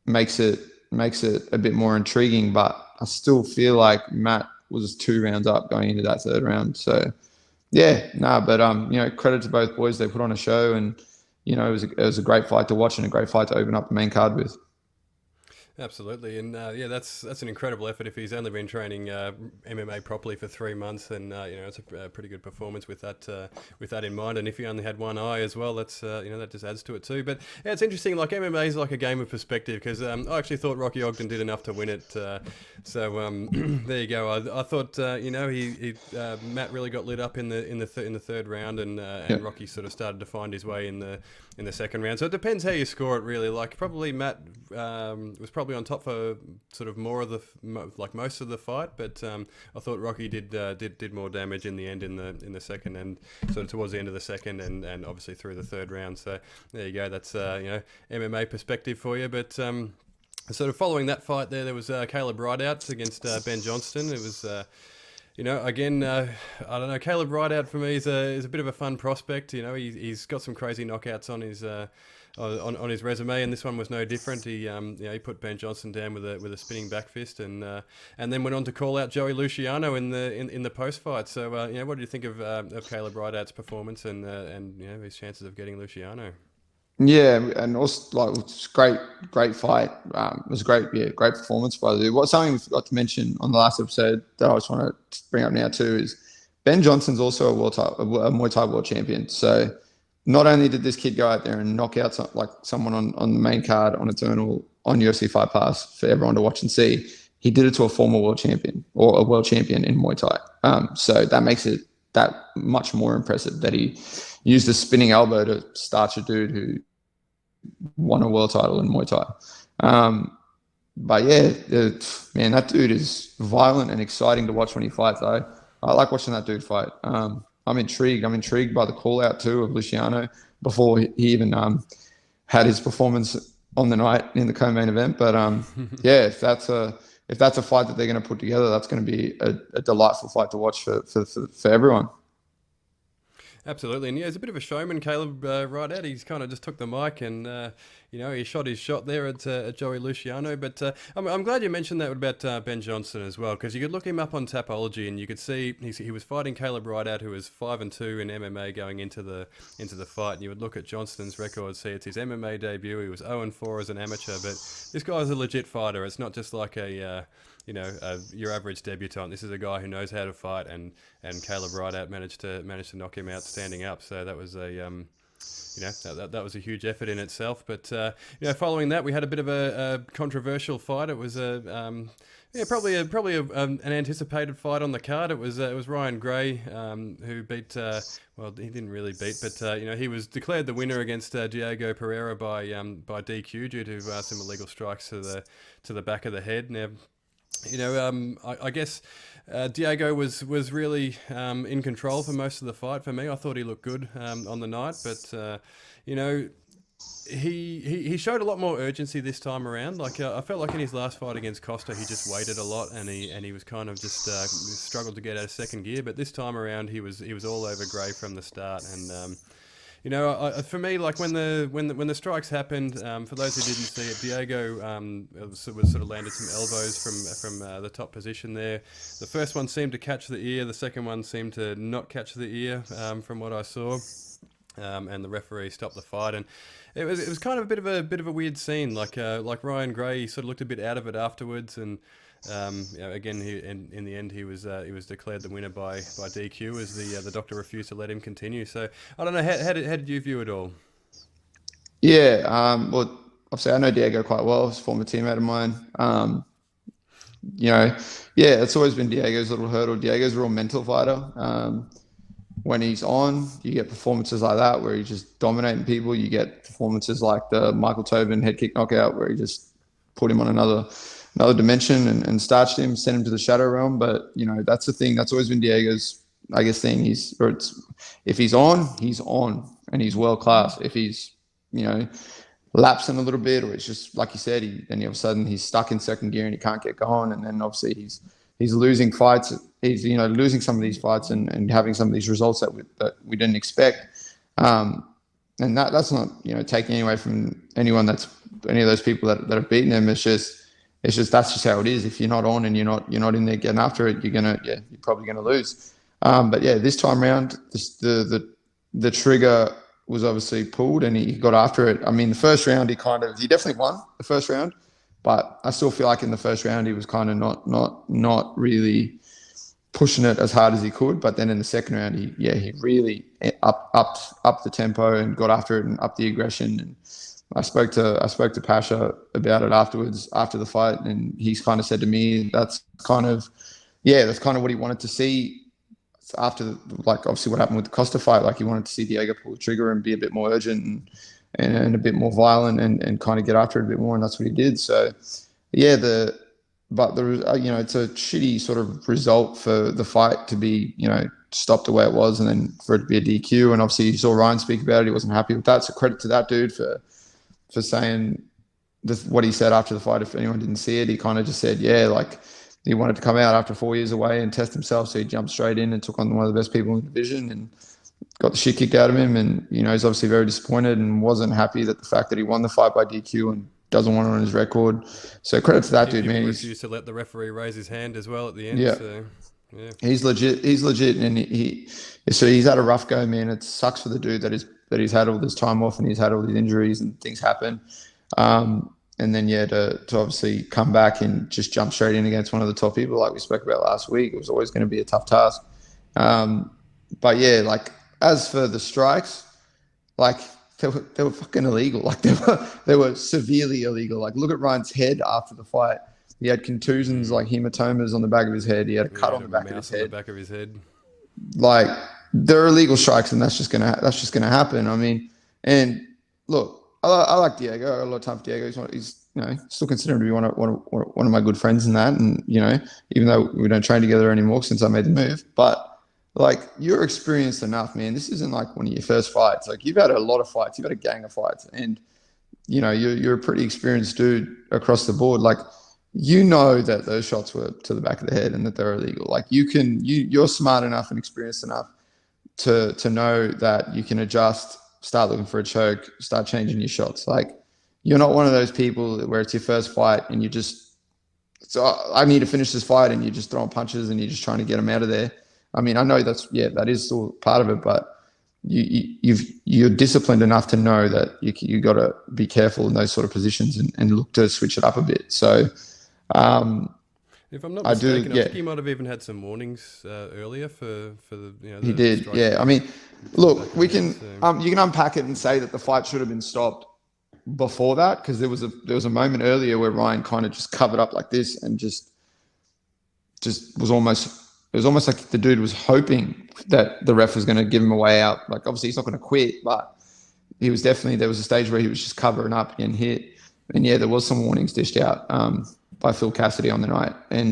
makes it a bit more intriguing, but I still feel like Matt was 2 rounds up going into that third round. So but credit to both boys. They put on a show and, it was a great fight to watch and a great fight to open up the main card with. Absolutely, and that's an incredible effort. If he's only been training MMA properly for 3 months, then it's a pretty good performance with that in mind. And if he only had one eye as well, that's that just adds to it too. But yeah, it's interesting. Like MMA is like a game of perspective because I actually thought Rocky Ogden did enough to win it. So there you go. I thought Matt really got lit up in the third round, and Rocky sort of started to find his way in the second round. So it depends how you score it, really. Like probably Matt was probably on top for sort of more of most of the fight, but I thought Rocky did more damage in the end in the second and sort of towards the end of the second and obviously through the third round. So there you go. That's MMA perspective for you. But sort of following that fight there was Caleb Rideout against Ben Johnston. It was. Again, I don't know. Caleb Rideout for me is a bit of a fun prospect. He's got some crazy knockouts on his on his resume, and this one was no different. He put Ben Johnston down with a spinning back fist, and then went on to call out Joey Luciano in the post fight. So what do you think of Caleb Rideout's performance and his chances of getting Luciano? Yeah, and also it's great fight. It was great performance by the dude. Something we forgot to mention on the last episode that I just want to bring up now too is Ben Johnston's also a Muay Thai world champion. So not only did this kid go out there and knock out someone on the main card on Eternal on UFC Fight Pass for everyone to watch and see, he did it to a former world champion or a world champion in Muay Thai. So that makes it that much more impressive that he used a spinning elbow to starch a dude who won a world title in Muay Thai. But yeah, man, that dude is violent and exciting to watch when he fights. I like watching that dude fight. I'm intrigued. I'm intrigued by the call out too of Luciano before he even had his performance on the night in the co-main event. But yeah, if that's a fight that they're going to put together, that's going to be a delightful fight to watch for everyone. Absolutely, and he's a bit of a showman, Caleb Rideout. He's kind of just took the mic and he shot his shot there at Joey Luciano. But I'm glad you mentioned that about Ben Johnston as well, because you could look him up on Tapology and you could see he was fighting Caleb Rideout, who was 5-2 in MMA going into the fight. And you would look at Johnston's record, see it's his MMA debut. He was 0-4 as an amateur, but this guy's a legit fighter. It's not just like your average debutant. This is a guy who knows how to fight, and Caleb Rideout managed to knock him out standing up. So that was that was a huge effort in itself. But following that, we had a bit of a controversial fight. It was probably an anticipated fight on the card. It was Ryan Gray who beat. Well, he didn't really beat, but he was declared the winner against Diego Pereira by DQ due to some illegal strikes to the back of the head. Now, I guess Diego was really in control for most of the fight for me. I thought he looked good on the night, but he showed a lot more urgency this time around. Like I felt like in his last fight against Costa, he just waited a lot, and he was kind of just struggled to get out of second gear. But this time around, he was all over Gray from the start, and for me, like when the strikes happened, for those who didn't see it, Diego was sort of landed some elbows from the top position there. The first one seemed to catch the ear. The second one seemed to not catch the ear, from what I saw. And the referee stopped the fight, and it was kind of a bit of a weird scene. Like Ryan Gray sort of looked a bit out of it afterwards, and again, in the end, he was declared the winner by DQ as the doctor refused to let him continue. So I don't know, how did you view it all? Yeah, well, obviously I know Diego quite well. He's a former teammate of mine. It's always been Diego's little hurdle. Diego's a real mental fighter. When he's on, you get performances like that where he's just dominating people. You get performances like the Michael Tobin head kick knockout where he just put him on another dimension and starched him, sent him to the shadow realm. But, that's the thing. That's always been Diego's, I guess, thing. If he's on, and he's world class. If he's, lapsing a little bit, or it's just, like you said, then all of a sudden he's stuck in second gear and he can't get going. And then obviously he's losing fights. He's losing some of these fights and having some of these results that we didn't expect. And that's not taking away from any of those people that have beaten him. It's just that's just how it is. If you're not on and you're not in there getting after it, you're probably gonna lose. But yeah, this time around, the trigger was obviously pulled and he got after it. I mean, the first round he definitely won the first round. But I still feel like in the first round he was kind of not really pushing it as hard as he could. But then in the second round, he really upped the tempo and got after it and upped the aggression. And I spoke to Pasha about it afterwards, after the fight, and he's kind of said to me that's kind of what he wanted to see after obviously what happened with the Costa fight. Like he wanted to see Diego pull the trigger and be a bit more urgent and a bit more violent and kind of get after it a bit more, and that's what he did. So, yeah, it's a shitty sort of result for the fight to be, stopped the way it was, and then for it to be a DQ. And obviously, you saw Ryan speak about it; he wasn't happy with that. So credit to that dude for saying what he said after the fight. If anyone didn't see it, he kind of just said, he wanted to come out after 4 years away and test himself, so he jumped straight in and took on one of the best people in the division and got the shit kicked out of him. And, he's obviously very disappointed and wasn't happy that the fact that he won the fight by DQ and doesn't want it on his record. So credit to that dude, man. He refused to let the referee raise his hand as well at the end. Yeah. So, yeah. He's legit. And he's had a rough go, man. It sucks for the dude that he's had all this time off and he's had all these injuries and things happen. And then, to obviously come back and just jump straight in against one of the top people like we spoke about last week, it was always going to be a tough task. But yeah, as for the strikes, they were fucking illegal. They were severely illegal. Look at Ryan's head after the fight. He had contusions, hematomas on the back of his head. He had a cut on the back of his head. The back of his head. They're illegal strikes, and that's just gonna happen. I mean, and look, I like Diego. I got a lot of time for Diego. He's still considered to be one of my good friends in that. And even though we don't train together anymore since I made the move, but you're experienced enough, man. This isn't one of your first fights. You've had a lot of fights. You've had a gang of fights, and you're a pretty experienced dude across the board. That those shots were to the back of the head and that they're illegal. You're smart enough and experienced enough to know that you can adjust, start looking for a choke, start changing your shots. You're not one of those people where it's your first fight and I need to finish this fight and you're just throwing punches and you're just trying to get them out of there. I mean, I know that is still part of it, but you're disciplined enough to know that you got to be careful in those sort of positions and look to switch it up a bit. So, if I'm not mistaken, I think he might have even had some warnings earlier for the. He did, yeah. I mean, look, we can you can unpack it and say that the fight should have been stopped before that, because there was a moment earlier where Ryan kind of just covered up like this and just was almost. It was almost like the dude was hoping that the ref was going to give him a way out. Obviously he's not going to quit, but there was a stage where he was just covering up and hit. And there was some warnings dished out by Phil Cassidy on the night. And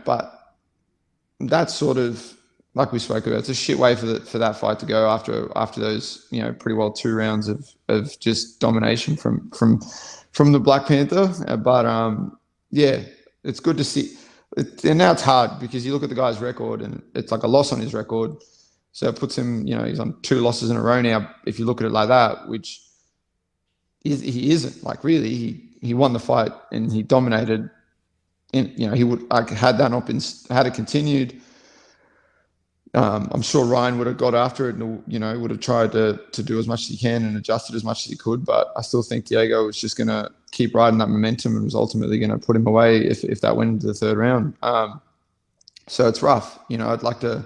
but that's sort of like we spoke about, it's a shit way for that fight to go after those, pretty well 2 rounds of just domination from the Black Panther. But yeah, it's good to see. And now it's hard because you look at the guy's record and it's like a loss on his record. So it puts him, he's on 2 losses in a row now. If you look at it like that, which he isn't, like, really, he won the fight and he dominated. And he would, like, had it continued, I'm sure Ryan would have got after it and would have tried to do as much as he can and adjusted as much as he could. But I still think Diego was just going to keep riding that momentum and was ultimately going to put him away if that went into the 3rd round. So it's rough. I'd like to.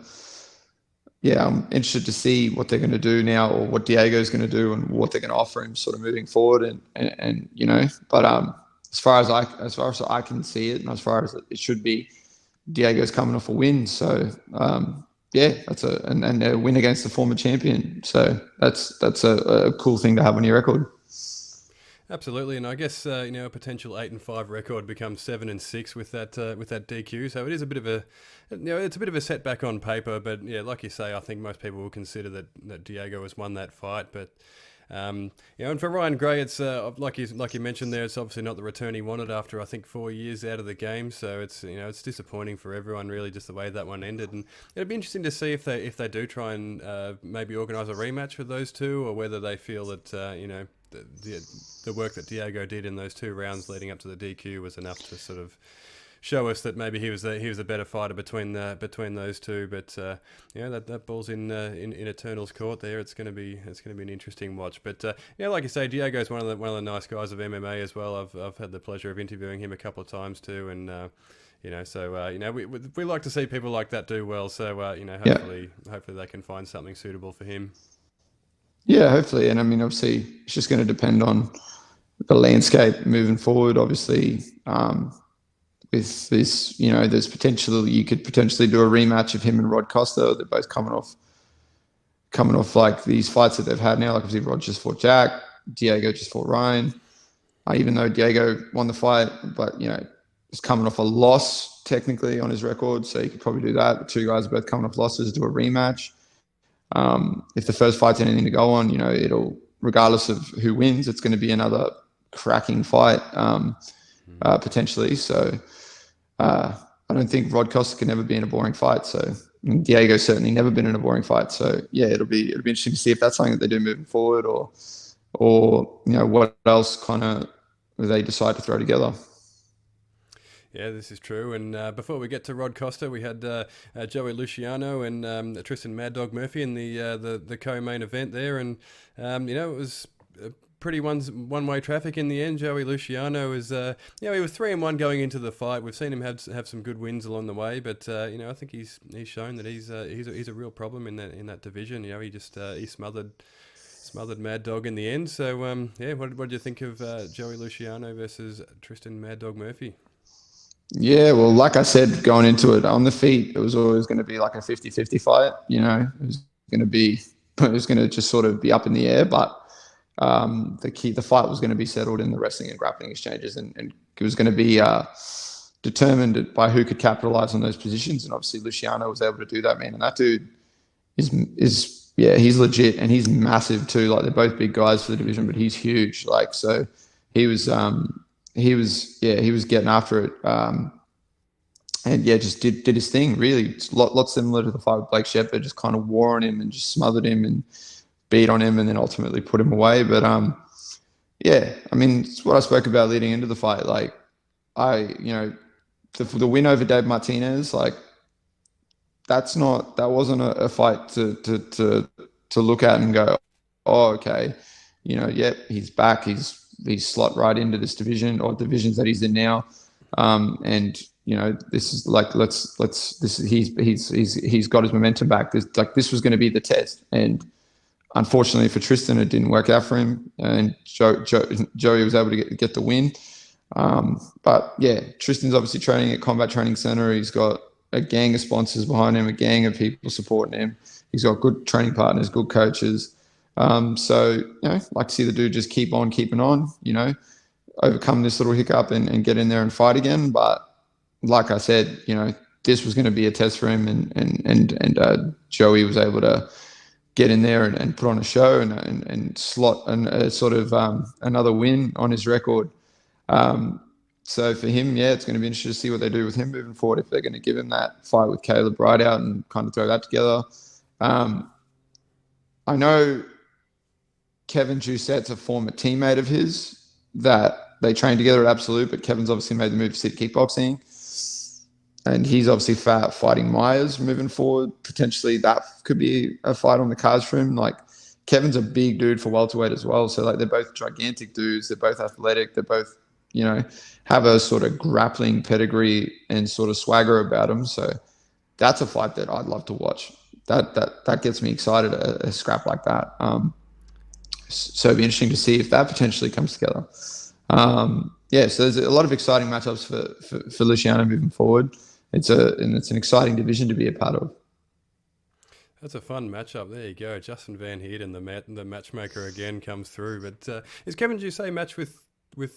Yeah, I'm interested to see what they're going to do now, or what Diego's going to do, and what they're going to offer him sort of moving forward. And but as far as I can see it, and as far as it should be, Diego's coming off a win. So yeah, that's a win against the former champion. So that's a cool thing to have on your record. Absolutely, and I guess a potential 8-5 record becomes 7-6 with that DQ. So it is a bit of a, it's a bit of a setback on paper. But yeah, like you say, I think most people will consider that Diego has won that fight. But and for Ryan Gray, it's like you mentioned there, it's obviously not the return he wanted after, I think, 4 years out of the game. So it's it's disappointing for everyone, really, just the way that one ended. And it'd be interesting to see if they do try and maybe organise a rematch with those two, or whether they feel that the work that Diego did in those 2 rounds leading up to the DQ was enough to sort of show us that maybe he was the better fighter between those two. But that ball's in Eternal's court there. It's going to be an interesting watch. But like you say, Diego's one of the nice guys of MMA as well. I've had the pleasure of interviewing him a couple of times too, and we like to see people like that do well. So hopefully they can find something suitable for him. Yeah, hopefully. And I mean, obviously, it's just going to depend on the landscape moving forward. Obviously, with this, there's potential, you could potentially do a rematch of him and Rod Costa. They're both coming off like these fights that they've had now. Like, obviously, Rod just fought Jack, Diego just fought Ryan. Even though Diego won the fight, but he's coming off a loss technically on his record, so you could probably do that. The 2 guys are both coming off losses, do a rematch. If the first fight's anything to go on, it'll, regardless of who wins, it's going to be another cracking fight, potentially. So I don't think Rod Costa can ever be in a boring fight. So Diego's certainly never been in a boring fight. So yeah, it'll be interesting to see if that's something that they do moving forward, or what else kind of they decide to throw together. Yeah, this is true. And before we get to Rod Costa, we had Joey Luciano and Tristan Mad Dog Murphy in the co-main event there, and it was pretty one-way traffic in the end. Joey Luciano is he was 3-1 going into the fight. We've seen him have some good wins along the way, but I think he's shown that he's a real problem in that division. He just he smothered Mad Dog in the end. So what do you think of Joey Luciano versus Tristan Mad Dog Murphy? Yeah, well, like I said, going into it on the feet, it was always going to be like a 50-50 fight. It was going to just sort of be up in the air, but the fight was going to be settled in the wrestling and grappling exchanges, and it was going to be determined by who could capitalize on those positions. And obviously Luciano was able to do that, man. And that dude is he's legit, and he's massive too. Like, they're both big guys for the division, but he's huge. Like, so he was getting after it, and just did his thing. Really, it's a lot similar to the fight with Blake Shepard. Just kind of wore on him and just smothered him and beat on him, and then ultimately put him away. But I mean, it's what I spoke about leading into the fight. Like, the win over Dave Martinez, like, that wasn't a fight to look at and go, oh, okay, he's back. He's slot right into this division, or divisions that he's in now. And this is like, he's got his momentum back. This was going to be the test. And unfortunately for Tristan, it didn't work out for him, and Joey was able to get the win. But yeah, Tristan's obviously training at Combat Training Center. He's got a gang of sponsors behind him, a gang of people supporting him. He's got good training partners, good coaches. So, like to see the dude just keep on keeping on, overcome this little hiccup and get in there and fight again. But like I said, this was going to be a test for him, and Joey was able to get in there and put on a show and slot sort of another win on his record. So for him, yeah, it's going to be interesting to see what they do with him moving forward, if they're going to give him that fight with Caleb Rideout and kind of throw that together. I know Kevin Joussette's a former teammate of his that they trained together at Absolute, but Kevin's obviously made the move to sit kickboxing. And he's obviously fighting Myers moving forward. Potentially that could be a fight on the cards for him. Like, Kevin's a big dude for welterweight as well. So, like, they're both gigantic dudes. They're both athletic. They're both, you know, have a sort of grappling pedigree and sort of swagger about them. So that's a fight that I'd love to watch. That gets me excited, a scrap like that. So it'd be interesting to see if that potentially comes together. Yeah, so there's a lot of exciting matchups for Luciano moving forward. It's an exciting division to be a part of. That's a fun matchup. There you go. Justin Van Heerden, the matchmaker again, comes through. But is Kevin Jousset match with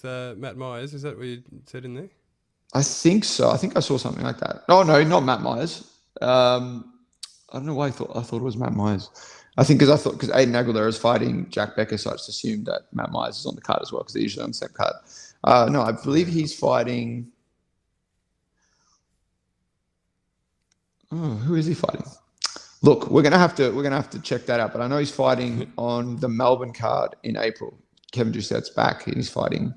Matt Myers? Is that what you said in there? I think so. I think I saw something like that. Oh no, not Matt Myers. I don't know why I thought it was Matt Myers. I think because Aiden Aguilera is fighting Jack Becker, so I just assumed that Matt Myers is on the card as well, because they're usually on the same card. No, I believe he's fighting. Oh, who is he fighting? Look, we're gonna have to check that out. But I know he's fighting on the Melbourne card in April. Kevin Joussette's back, and he's fighting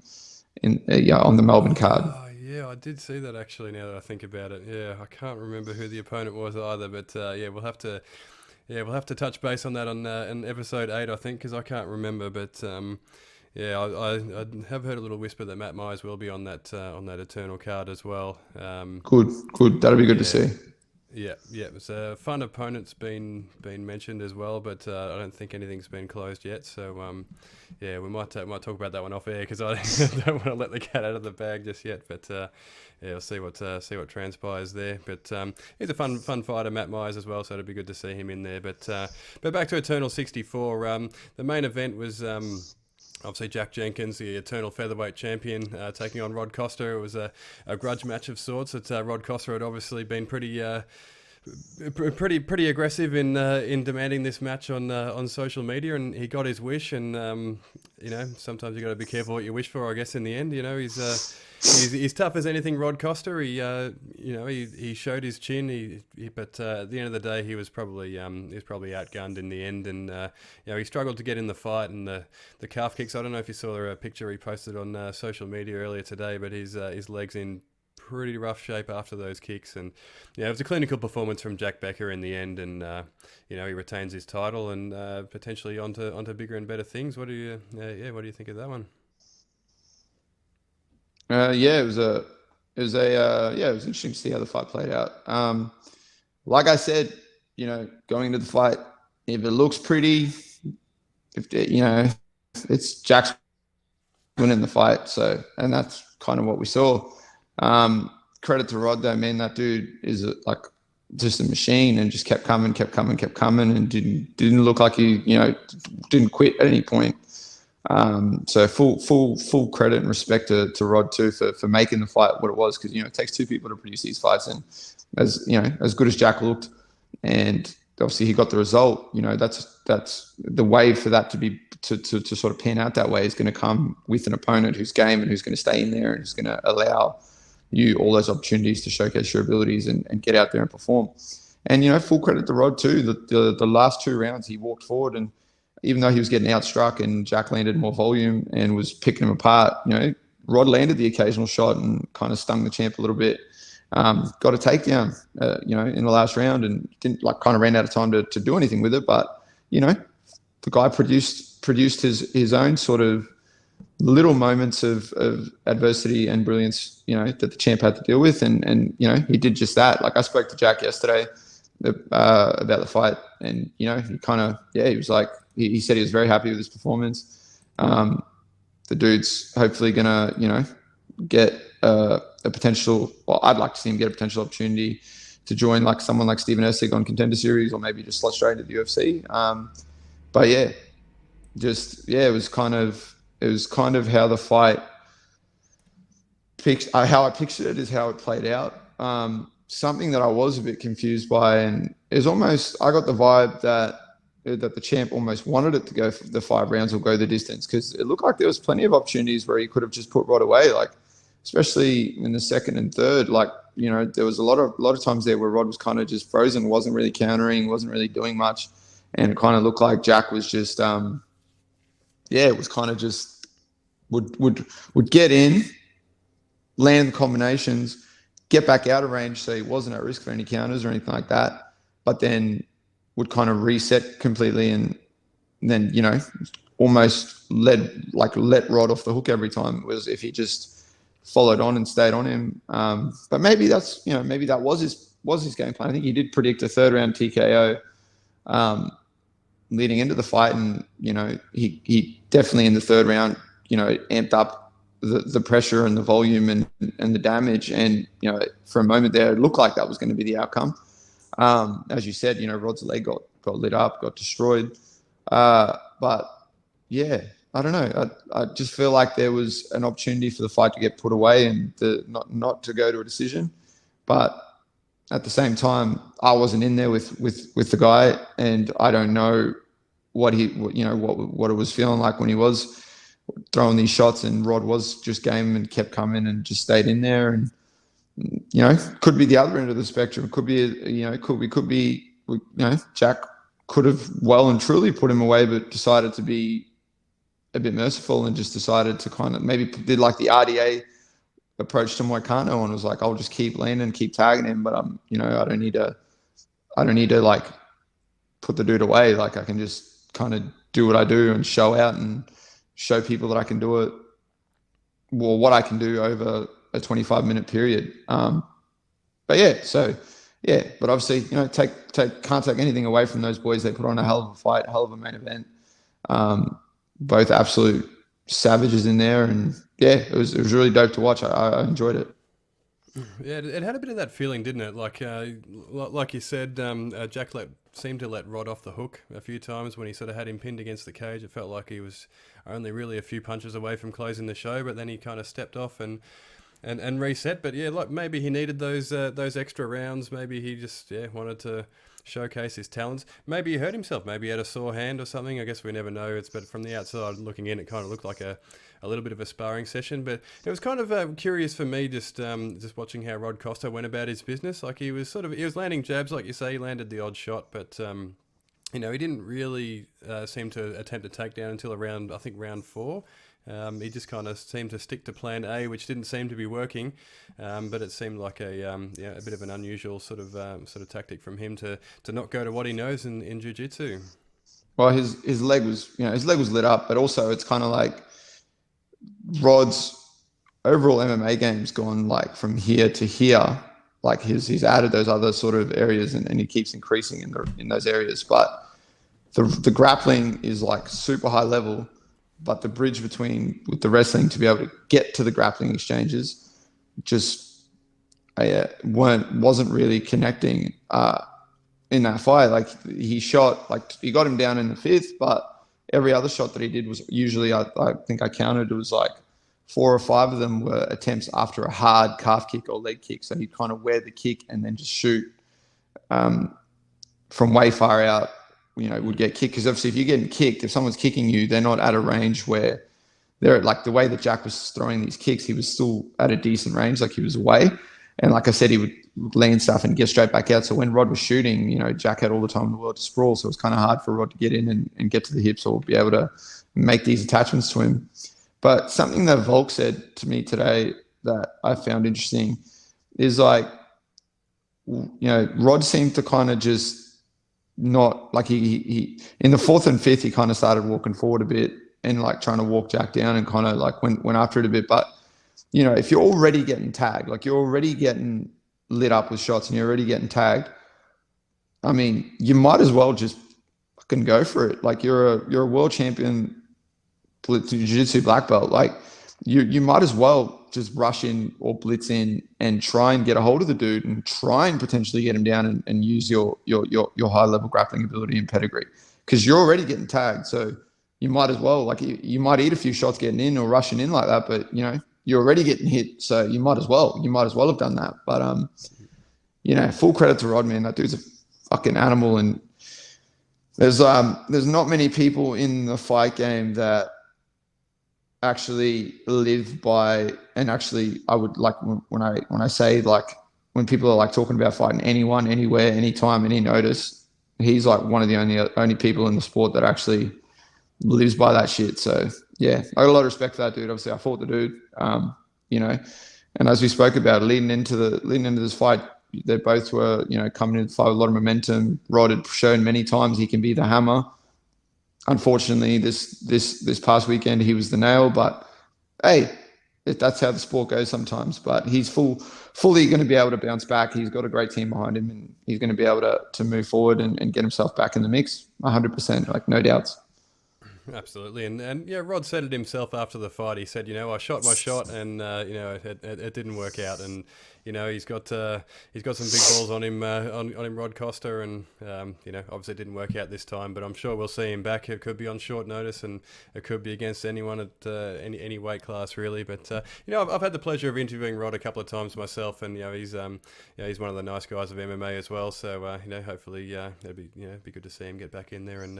on the Melbourne card. Oh, yeah, I did see that actually. Now that I think about it, yeah, I can't remember who the opponent was either. But yeah, we'll have to touch base on that in episode 8, I think, because I can't remember. But yeah, I have heard a little whisper that Matt Myers will be on that Eternal card as well. Good. That'll be good to see. Yeah. It's a fun opponent's been mentioned as well, but I don't think anything's been closed yet. So yeah, we might talk about that one off air, because I don't want to let the cat out of the bag just yet. But yeah, we'll see what transpires there. But he's a fun fighter, Matt Myers, as well. So it'd be good to see him in there. But back to Eternal 64. The main event was. Obviously, Jack Jenkins, the Eternal featherweight champion, taking on Rod Costa. It was a grudge match of sorts. Rod Costa had obviously been pretty aggressive in demanding this match on social media, and he got his wish. And sometimes you got to be careful what you wish for, I guess. In the end, he's tough as anything, Rod Costa. He showed his chin. But at the end of the day, he was probably outgunned in the end, and he struggled to get in the fight. And the calf kicks. I don't know if you saw a picture he posted on social media earlier today, but his legs in pretty rough shape after those kicks. And it was a clinical performance from Jack Becker in the end, and he retains his title and potentially onto bigger and better things. What do you think of that one? It was interesting to see how the fight played out. Like I said, going into the fight, if it looks pretty, it's Jack's winning the fight. So, and that's kind of what we saw. Credit to Rod though, man. That dude is just a machine, and just kept coming, and didn't look like he, didn't quit at any point. So full credit and respect to Rod too for making the fight what it was, because it takes two people to produce these fights, and as good as Jack looked, and obviously he got the result. That's the way for that to be to sort of pan out that way is going to come with an opponent who's game and who's going to stay in there and who's going to allow you all those opportunities to showcase your abilities and get out there and perform. And full credit to Rod too. The last 2 rounds he walked forward, and even though he was getting outstruck and Jack landed more volume and was picking him apart, Rod landed the occasional shot and kind of stung the champ a little bit. Got a takedown, in the last round, and didn't kind of ran out of time to do anything with it. But, the guy produced his own sort of little moments of adversity and brilliance, that the champ had to deal with. And he did just that. Like, I spoke to Jack yesterday about the fight, and, he kind of, he was like, he said he was very happy with his performance. The dude's hopefully going to, get a potential, well, I'd like to see him get a potential opportunity to join someone like Stephen Erceg on Contender Series, or maybe just slot straight into the UFC. But it was kind of how the fight, how I pictured it is how it played out. something that I was a bit confused by, and is almost, I got the vibe that the champ almost wanted it to go for the 5 rounds or go the distance, because it looked like there was plenty of opportunities where he could have just put Rod away, like especially in the second and third. Like, there was a lot of times there where Rod was kind of just frozen, wasn't really countering, wasn't really doing much, and it kind of looked like Jack was just it was kind of just would get in, land the combinations, get back out of range, so he wasn't at risk for any counters or anything like that, but then would kind of reset completely, and then almost let Rod off the hook every time. It was if he just followed on and stayed on him. But maybe that's maybe that was his game plan. I think he did predict a 3rd round TKO leading into the fight, and he definitely in the 3rd round amped up the pressure and the volume and the damage, and for a moment there it looked like that was going to be the outcome. As you said, Rod's leg got lit up, got destroyed. But yeah, I don't know. I just feel like there was an opportunity for the fight to get put away and not to go to a decision. But at the same time, I wasn't in there with the guy, and I don't know what it was feeling like when he was throwing these shots, and Rod was just game and kept coming and just stayed in there. And could be the other end of the spectrum. Could be Jack could have well and truly put him away, but decided to be a bit merciful and just decided to kind of maybe did like the RDA approach to Moicano and was like, I'll just keep leaning, keep tagging him, but I don't need to like put the dude away. Like, I can just kind of do what I do and show out and show people that I can do it, well, what I can do over a 25-minute period. But obviously, can't take anything away from those boys. They put on a hell of a fight, hell of a main event. Both absolute savages in there, and it was really dope to watch. I enjoyed it. Yeah, it had a bit of that feeling, didn't it? Like you said, Jack seemed to let Rod off the hook a few times when he sort of had him pinned against the cage. It felt like he was only really a few punches away from closing the show, but then he kind of stepped off and reset. But yeah, like maybe he needed those extra rounds. Maybe he just wanted to showcase his talents. Maybe he hurt himself. Maybe he had a sore hand or something. I guess we never know. But from the outside looking in, it kind of looked like a little bit of a sparring session. But it was kind of curious for me just watching how Rod Costa went about his business. Like, he was landing jabs, like you say. He landed the odd shot, but he didn't really seem to attempt a takedown until around, I think, round 4. He just kind of seemed to stick to plan A, which didn't seem to be working, but it seemed like a bit of an unusual sort of tactic from him to not go to what he knows in jiu-jitsu. Well, his leg was lit up, but also it's kind of like Rod's overall MMA game's gone like from here to here. Like he's added those other sort of areas, and he keeps increasing in those areas. But the grappling is like super high level. But the bridge with the wrestling to be able to get to the grappling exchanges just wasn't really connecting in that fight. Like, he got him down in the 5th, but every other shot that he did was usually, I think I counted, it was like 4 or 5 of them were attempts after a hard calf kick or leg kick. So he'd kind of wear the kick and then just shoot from way far out. Would get kicked, because obviously if you're getting kicked, if someone's kicking you, they're not at a range where they're like, the way that Jack was throwing these kicks, he was still at a decent range, like he was away. And like I said, he would land stuff and get straight back out. So when Rod was shooting, Jack had all the time in the world to sprawl. So it was kind of hard for Rod to get in and get to the hips or be able to make these attachments to him. But something that Volk said to me today that I found interesting is like, Rod seemed to kind of just not like he in the 4th and 5th, he kind of started walking forward a bit and like trying to walk Jack down and kind of like went after it a bit. But, if you're already getting tagged, like you're already getting lit up with shots and you're already getting tagged, I mean, you might as well just fucking go for it. Like, you're a world champion jiu-jitsu black belt. Like, you might as well just rush in or blitz in and try and get a hold of the dude and try and potentially get him down and use your high level grappling ability and pedigree, because you're already getting tagged. So you might as well, like, you might eat a few shots getting in or rushing in like that, but you're already getting hit. So you might as well have done that. But full credit to Rod, man. That dude's a fucking animal, and there's not many people in the fight game that actually live by, and actually I would like when I say, like, when people are like talking about fighting anyone, anywhere, anytime, any notice, he's like one of the only people in the sport that actually lives by that shit. So yeah, I got a lot of respect for that dude. Obviously I fought the dude, and as we spoke about leading into this fight, they both were, coming into the fight with a lot of momentum. Rod had shown many times he can be the hammer. Unfortunately, this past weekend he was the nail. But hey, that's how the sport goes sometimes. But he's fully going to be able to bounce back. He's got a great team behind him, and he's going to be able to move forward and get himself back in the mix 100%, like no doubts. Absolutely, and yeah, Rod said it himself after the fight. He said, I shot my shot, and it didn't work out, and he's got some big balls on him, on him, Rod Costa, and obviously it didn't work out this time, but I'm sure we'll see him back. It could be on short notice, and it could be against anyone at any weight class really. But I've had the pleasure of interviewing Rod a couple of times myself, and he's one of the nice guys of MMA as well. So hopefully it'll be good to see him get back in there and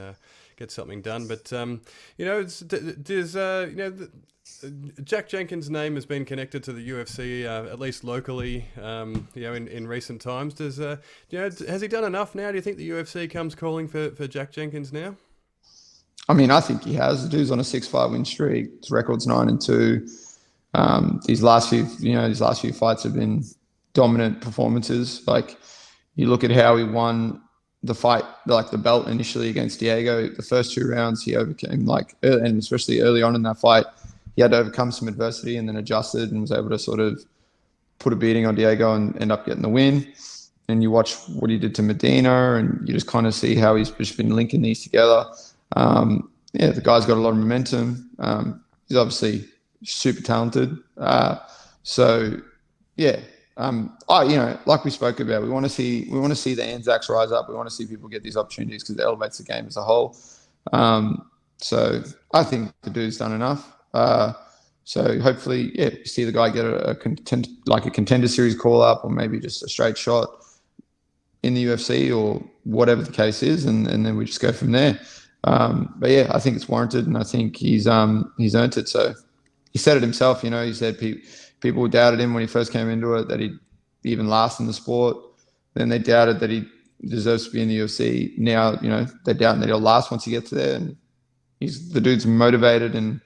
get something done. But Jack Jenkins' name has been connected to the UFC, at least locally, in recent times. Has he done enough now? Do you think the UFC comes calling for Jack Jenkins now? I mean, I think he has. The dude's on a 6-5 win streak. His record's 9-2. These last few fights have been dominant performances. Like, you look at how he won the fight, like the belt initially against Diego. The first 2 rounds he overcame, and especially early on in that fight, he had to overcome some adversity and then adjusted and was able to sort of put a beating on Diego and end up getting the win. And you watch what he did to Medina, and you just kind of see how he's just been linking these together. The guy's got a lot of momentum. He's obviously super talented. Like we spoke about, we want to see the Anzacs rise up. We want to see people get these opportunities because it elevates the game as a whole. So I think the dude's done enough. So hopefully, you see the guy get a contender series call up, or maybe just a straight shot in the UFC, or whatever the case is, and then we just go from there. But yeah, I think it's warranted, and I think he's earned it. So he said it himself. He said people doubted him when he first came into it, that he'd even last in the sport. Then they doubted that he deserves to be in the UFC. Now, they're doubting that he'll last once he gets there, and the dude's motivated and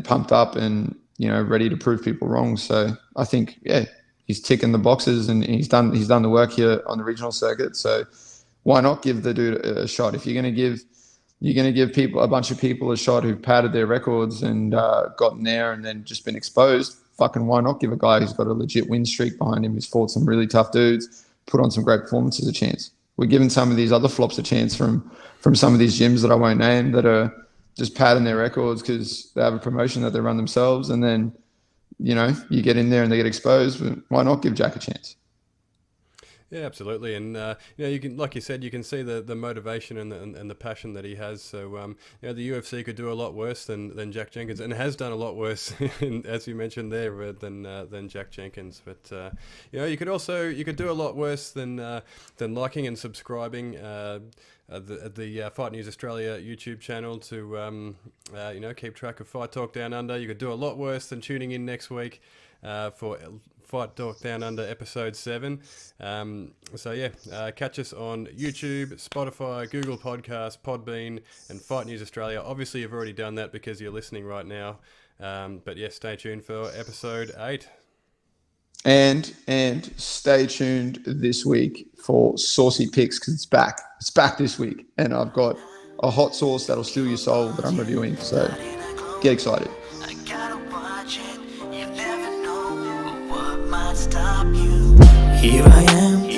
pumped up and ready to prove people wrong. So I think he's ticking the boxes, and he's done the work here on the regional circuit. So why not give the dude a shot? If you're going to give people, a bunch of people, a shot who've padded their records and gotten there and then just been exposed, fucking why not give a guy who's got a legit win streak behind him, who's fought some really tough dudes, put on some great performances, a chance? We're giving some of these other flops a chance from some of these gyms that I won't name, that are just padding their records because they have a promotion that they run themselves, and then you get in there and they get exposed. But why not give Jack a chance? Yeah, absolutely, and you can, like you said, you can see the motivation and the passion that he has. So the UFC could do a lot worse than Jack Jenkins, and has done a lot worse, as you mentioned there, than Jack Jenkins. But you could do a lot worse than liking and subscribing the Fight News Australia YouTube channel to keep track of Fight Talk Down Under. You could do a lot worse than tuning in next week for Fight Talk Down Under Ep.7. Catch us on YouTube, Spotify, Google Podcasts, Podbean, and Fight News Australia. Obviously, you've already done that because you're listening right now. But stay tuned for Episode 8. And stay tuned this week for Saucy Picks, because it's back. It's back this week. And I've got a hot sauce that'll steal your soul that I'm reviewing. So get excited. I gotta watch it. You never know what might stop you. Here I am.